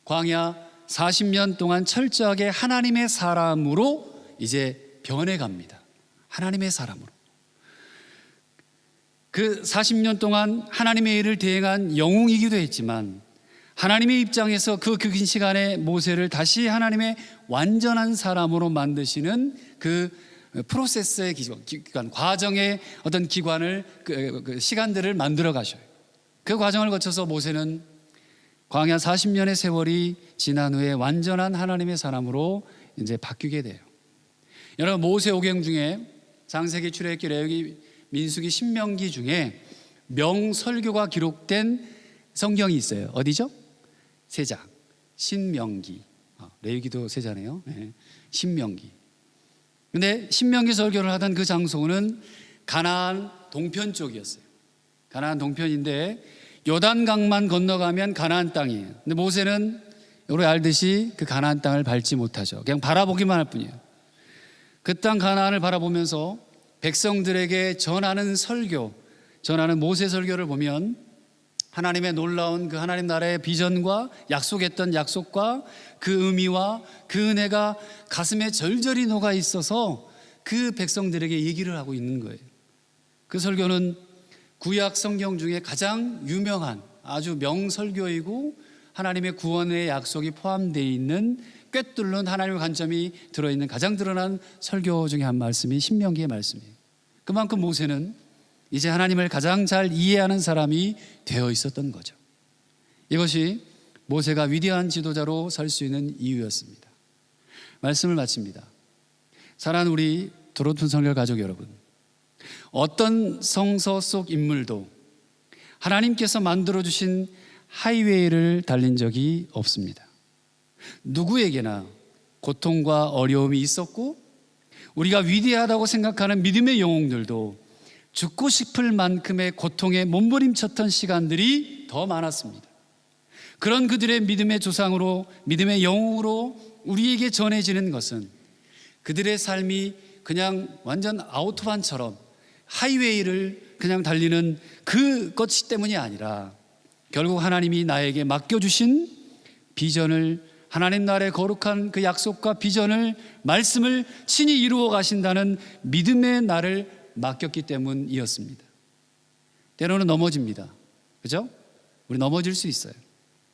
광야 40년 동안 철저하게 하나님의 사람으로 이제 변해갑니다. 하나님의 사람으로. 그 40년 동안 하나님의 일을 대행한 영웅이기도 했지만, 하나님의 입장에서 그 긴 시간에 모세를 다시 하나님의 완전한 사람으로 만드시는 그 프로세스의 기관, 과정의 어떤 기관을, 그 시간들을 만들어 가셔요. 그 과정을 거쳐서 모세는 광야 40년의 세월이 지난 후에 완전한 하나님의 사람으로 이제 바뀌게 돼요. 여러분, 모세 오경 중에 창세기, 출애굽기, 레위기, 민수기, 신명기 중에 명설교가 기록된 성경이 있어요. 어디죠? 세 장. 신명기. 레위기도 세 자네요. 네. 신명기. 근데 신명기 설교를 하던 그 장소는 가나안 동편 쪽이었어요. 가나안 동편인데 요단강만 건너가면 가나안 땅이에요. 근데 모세는 우리 알듯이 그 가나안 땅을 밟지 못하죠. 그냥 바라보기만 할 뿐이에요. 그 땅 가나안을 바라보면서 백성들에게 전하는 설교, 전하는 모세 설교를 보면 하나님의 놀라운 그 하나님 나라의 비전과 약속했던 약속과 그 의미와 그 은혜가 가슴에 절절히 녹아 있어서 그 백성들에게 얘기를 하고 있는 거예요. 그 설교는 구약 성경 중에 가장 유명한 아주 명설교이고 하나님의 구원의 약속이 포함되어 있는 꿰뚫는 하나님의 관점이 들어있는 가장 드러난 설교 중에 한 말씀이 신명기의 말씀이에요. 그만큼 모세는 이제 하나님을 가장 잘 이해하는 사람이 되어 있었던 거죠. 이것이 모세가 위대한 지도자로 설 수 있는 이유였습니다. 말씀을 마칩니다. 사랑하는 우리 도로톤 성결 가족 여러분, 어떤 성서 속 인물도 하나님께서 만들어주신 하이웨이를 달린 적이 없습니다. 누구에게나 고통과 어려움이 있었고, 우리가 위대하다고 생각하는 믿음의 영웅들도 죽고 싶을 만큼의 고통에 몸부림쳤던 시간들이 더 많았습니다. 그런 그들의 믿음의 조상으로, 믿음의 영웅으로 우리에게 전해지는 것은 그들의 삶이 그냥 완전 아우토반처럼 하이웨이를 그냥 달리는 그 것 때문이 아니라 결국 하나님이 나에게 맡겨주신 비전을, 하나님 나라의 거룩한 그 약속과 비전을, 말씀을 친히 이루어 가신다는 믿음의 나를 맡겼기 때문이었습니다. 때로는 넘어집니다. 그죠? 우리 넘어질 수 있어요.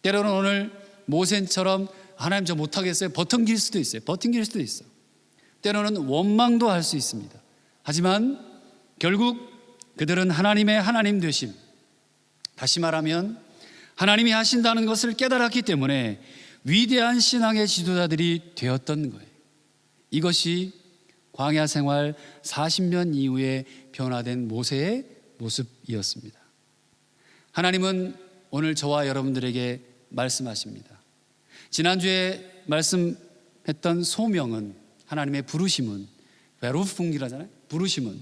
때로는 오늘 모세처럼 하나님 저 못하겠어요, 버팅길 수도 있어요. 버팅길 수도 있어요. 때로는 원망도 할 수 있습니다. 하지만 결국 그들은 하나님의 하나님 되심, 다시 말하면 하나님이 하신다는 것을 깨달았기 때문에 위대한 신앙의 지도자들이 되었던 거예요. 이것이 광야 생활 40년 이후에 변화된 모세의 모습이었습니다. 하나님은 오늘 저와 여러분들에게 말씀하십니다. 지난주에 말씀했던 소명은, 하나님의 부르심은, 베루풍이라잖아요. 부르심은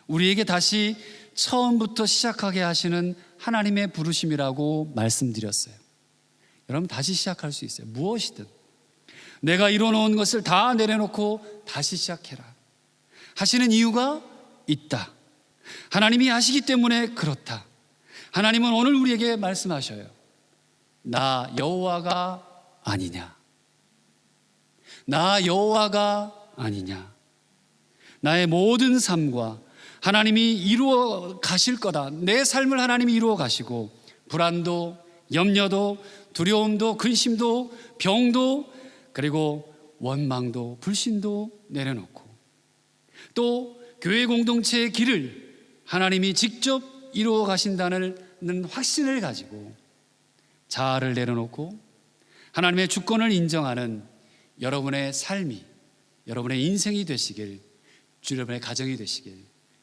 우리에게 다시 처음부터 시작하게 하시는 하나님의 부르심이라고 말씀드렸어요. 여러분, 다시 시작할 수 있어요. 무엇이든 내가 이뤄놓은 것을 다 내려놓고 다시 시작해라 하시는 이유가 있다. 하나님이 하시기 때문에 그렇다. 하나님은 오늘 우리에게 말씀하셔요. 나 여호와가 아니냐, 나 여호와가 아니냐. 나의 모든 삶과 하나님이 이루어 가실 거다. 내 삶을 하나님이 이루어 가시고, 불안도, 염려도, 두려움도, 근심도, 병도, 그리고 원망도, 불신도 내려놓고, 또 교회 공동체의 길을 하나님이 직접 이루어 가신다는 확신을 가지고 자아를 내려놓고 하나님의 주권을 인정하는 여러분의 삶이, 여러분의 인생이 되시길, 여러분의 가정이 되시길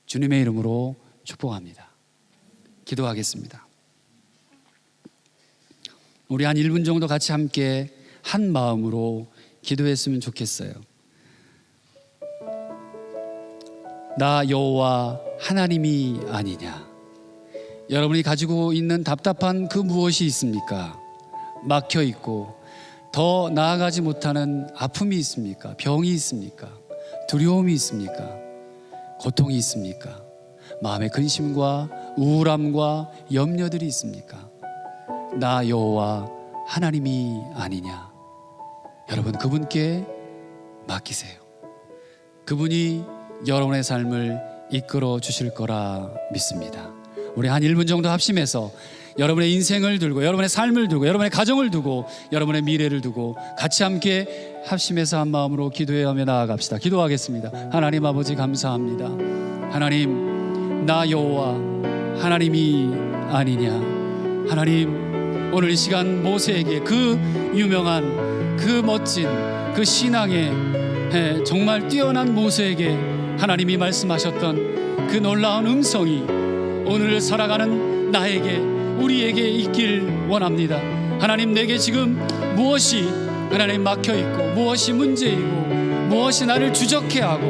주님의 이름으로 축복합니다. 기도하겠습니다. 우리 한 1분 정도 같이 함께 한 마음으로 기도했으면 좋겠어요. 나 여호와 하나님이 아니냐. 여러분이 가지고 있는 답답한 그 무엇이 있습니까? 막혀 있고 더 나아가지 못하는 아픔이 있습니까? 병이 있습니까? 두려움이 있습니까? 고통이 있습니까? 마음의 근심과 우울함과 염려들이 있습니까? 나 여호와 하나님이 아니냐. 여러분, 그분께 맡기세요. 그분이 여러분의 삶을 이끌어 주실 거라 믿습니다. 우리 한 1분 정도 합심해서 여러분의 인생을 두고, 여러분의 삶을 두고, 여러분의 가정을 두고, 여러분의 미래를 두고 같이 함께 합심해서 한 마음으로 기도하며 나아갑시다. 기도하겠습니다. 하나님 아버지, 감사합니다. 하나님, 나 여호와 하나님이 아니냐. 하나님, 오늘 이 시간 모세에게 그 유명한, 그 멋진, 그 신앙의 정말 뛰어난 모세에게 하나님이 말씀하셨던 그 놀라운 음성이 오늘을 살아가는 나에게, 우리에게 있길 원합니다. 하나님, 내게 지금 무엇이 하나님 막혀있고, 무엇이 문제이고, 무엇이 나를 주저케 하고,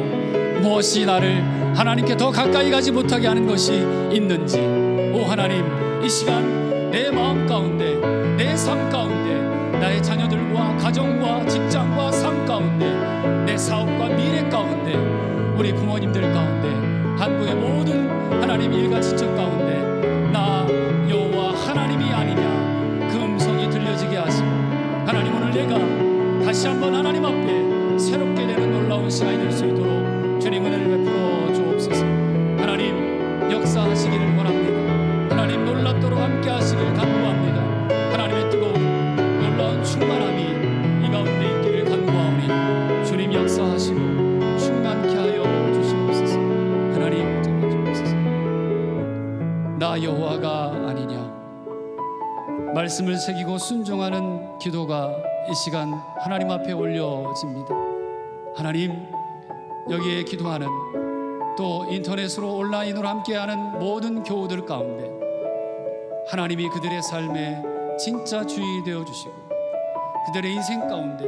무엇이 나를 하나님께 더 가까이 가지 못하게 하는 것이 있는지, 오 하나님, 이 시간 내 마음 가운데, 내 삶 가운데, 나의 자녀들과 가정과 직장과 삶 가운데, 내 사업과 미래 가운데, 우리 부모님들 가운데, 한국의 모든 하나님 일가 지청 가운데 나 여호와 하나님이 아니냐 그 음성이 들려지게 하시고, 하나님, 오늘 내가 다시 한번 하나님 앞에 새롭게 되는 놀라운 시간이 될 수 있도록 주님 은혜를 베풀어 주옵소서. 하나님, 역사하시기를 원합니다. 하나님, 놀랍도록 함께 하시길 간구합니다. 하나님의 뜨거운 놀라운 충만함이 이 가운데 있기를 간구하오니 주님 역사하시고 충만케 하여 주시옵소서. 하나님, 주옵소서. 나 여호와가 아니냐. 말씀을 새기고 순종하는 기도가 이 시간 하나님 앞에 올려집니다. 하나님, 여기에 기도하는, 또 인터넷으로 온라인으로 함께하는 모든 교우들 가운데 하나님이 그들의 삶에 진짜 주인이 되어주시고, 그들의 인생 가운데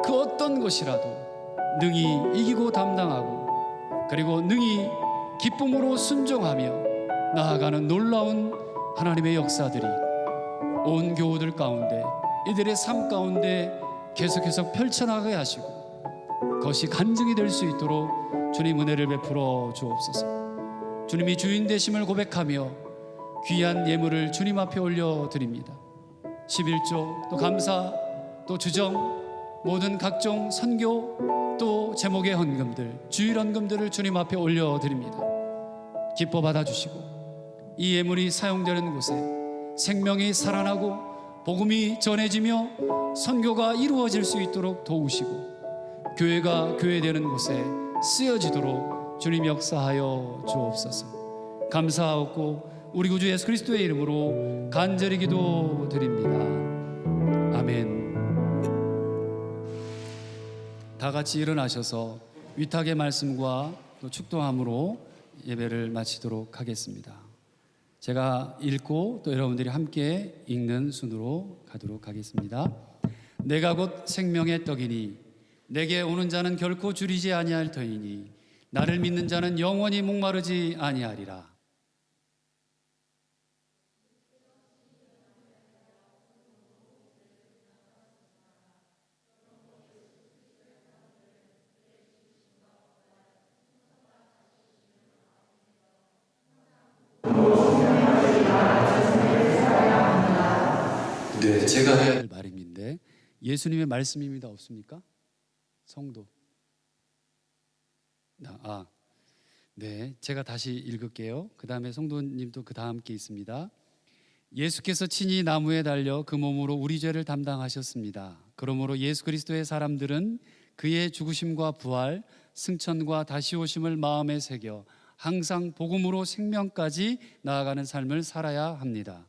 그 어떤 것이라도 능히 이기고 담당하고, 그리고 능히 기쁨으로 순종하며 나아가는 놀라운 하나님의 역사들이 온 교우들 가운데, 이들의 삶 가운데 계속해서 펼쳐나가게 하시고, 그것이 간증이 될 수 있도록 주님 은혜를 베풀어 주옵소서. 주님이 주인 되심을 고백하며 귀한 예물을 주님 앞에 올려드립니다. 11조, 또 감사, 또 주정, 모든 각종 선교, 또 제목의 헌금들, 주일 헌금들을 주님 앞에 올려드립니다. 기뻐 받아주시고 이 예물이 사용되는 곳에 생명이 살아나고 복음이 전해지며 선교가 이루어질 수 있도록 도우시고 교회가 교회되는 곳에 쓰여지도록 주님 역사하여 주옵소서. 감사하고 우리 구주 예수 그리스도의 이름으로 간절히 기도드립니다. 아멘. 다 같이 일어나셔서 위탁의 말씀과 또 축도함으로 예배를 마치도록 하겠습니다. 제가 읽고 또 여러분들이 함께 읽는 순으로 가도록 하겠습니다. 내가 곧 생명의 떡이니 내게 오는 자는 결코 줄이지 아니할 터이니 나를 믿는 자는 영원히 목마르지 아니하리라. 네, 제가 해야 할 말임인데 예수님의 말씀입니다. 없습니까? 성도. 네, 제가 다시 읽을게요. 그 다음에 성도님도 그 다음 게 있습니다. 예수께서 친히 나무에 달려 그 몸으로 우리 죄를 담당하셨습니다. 그러므로 예수 그리스도의 사람들은 그의 죽으심과 부활, 승천과 다시 오심을 마음에 새겨 항상 복음으로 생명까지 나아가는 삶을 살아야 합니다.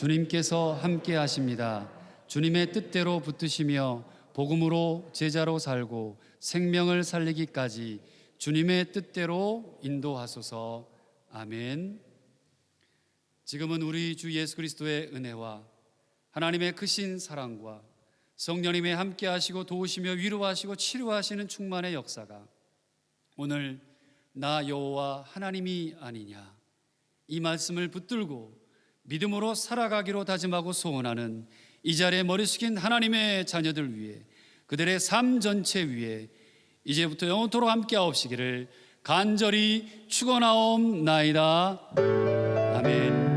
주님께서 함께 하십니다. 주님의 뜻대로 붙드시며 복음으로 제자로 살고 생명을 살리기까지 주님의 뜻대로 인도하소서. 아멘. 지금은 우리 주 예수 그리스도의 은혜와 하나님의 크신 사랑과 성령님의 함께 하시고 도우시며 위로하시고 치료하시는 충만의 역사가 오늘 나 여호와 하나님이 아니냐 이 말씀을 붙들고 믿음으로 살아가기로 다짐하고 소원하는 이 자리에 머리 숙인 하나님의 자녀들 위해 그들의 삶 전체 위에 이제부터 영원토록 함께 하옵시기를 간절히 축원하옵나이다. 아멘.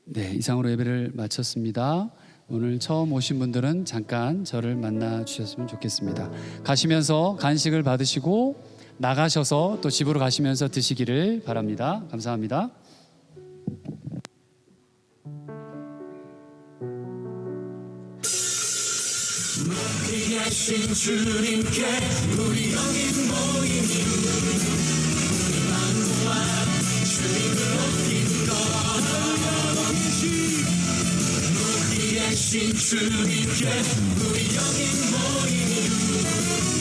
네, 이상으로 예배를 마쳤습니다. 오늘 처음 오신 분들은 잠깐 저를 만나 주셨으면 좋겠습니다. 가시면서 간식을 받으시고 나가셔서 또 집으로 가시면서 드시기를 바랍니다. 감사합니다. 귀하신 주님께 우리 여기 모이니 만국과 주님을 높인 것 귀하신 주님께 우리 여기 모이니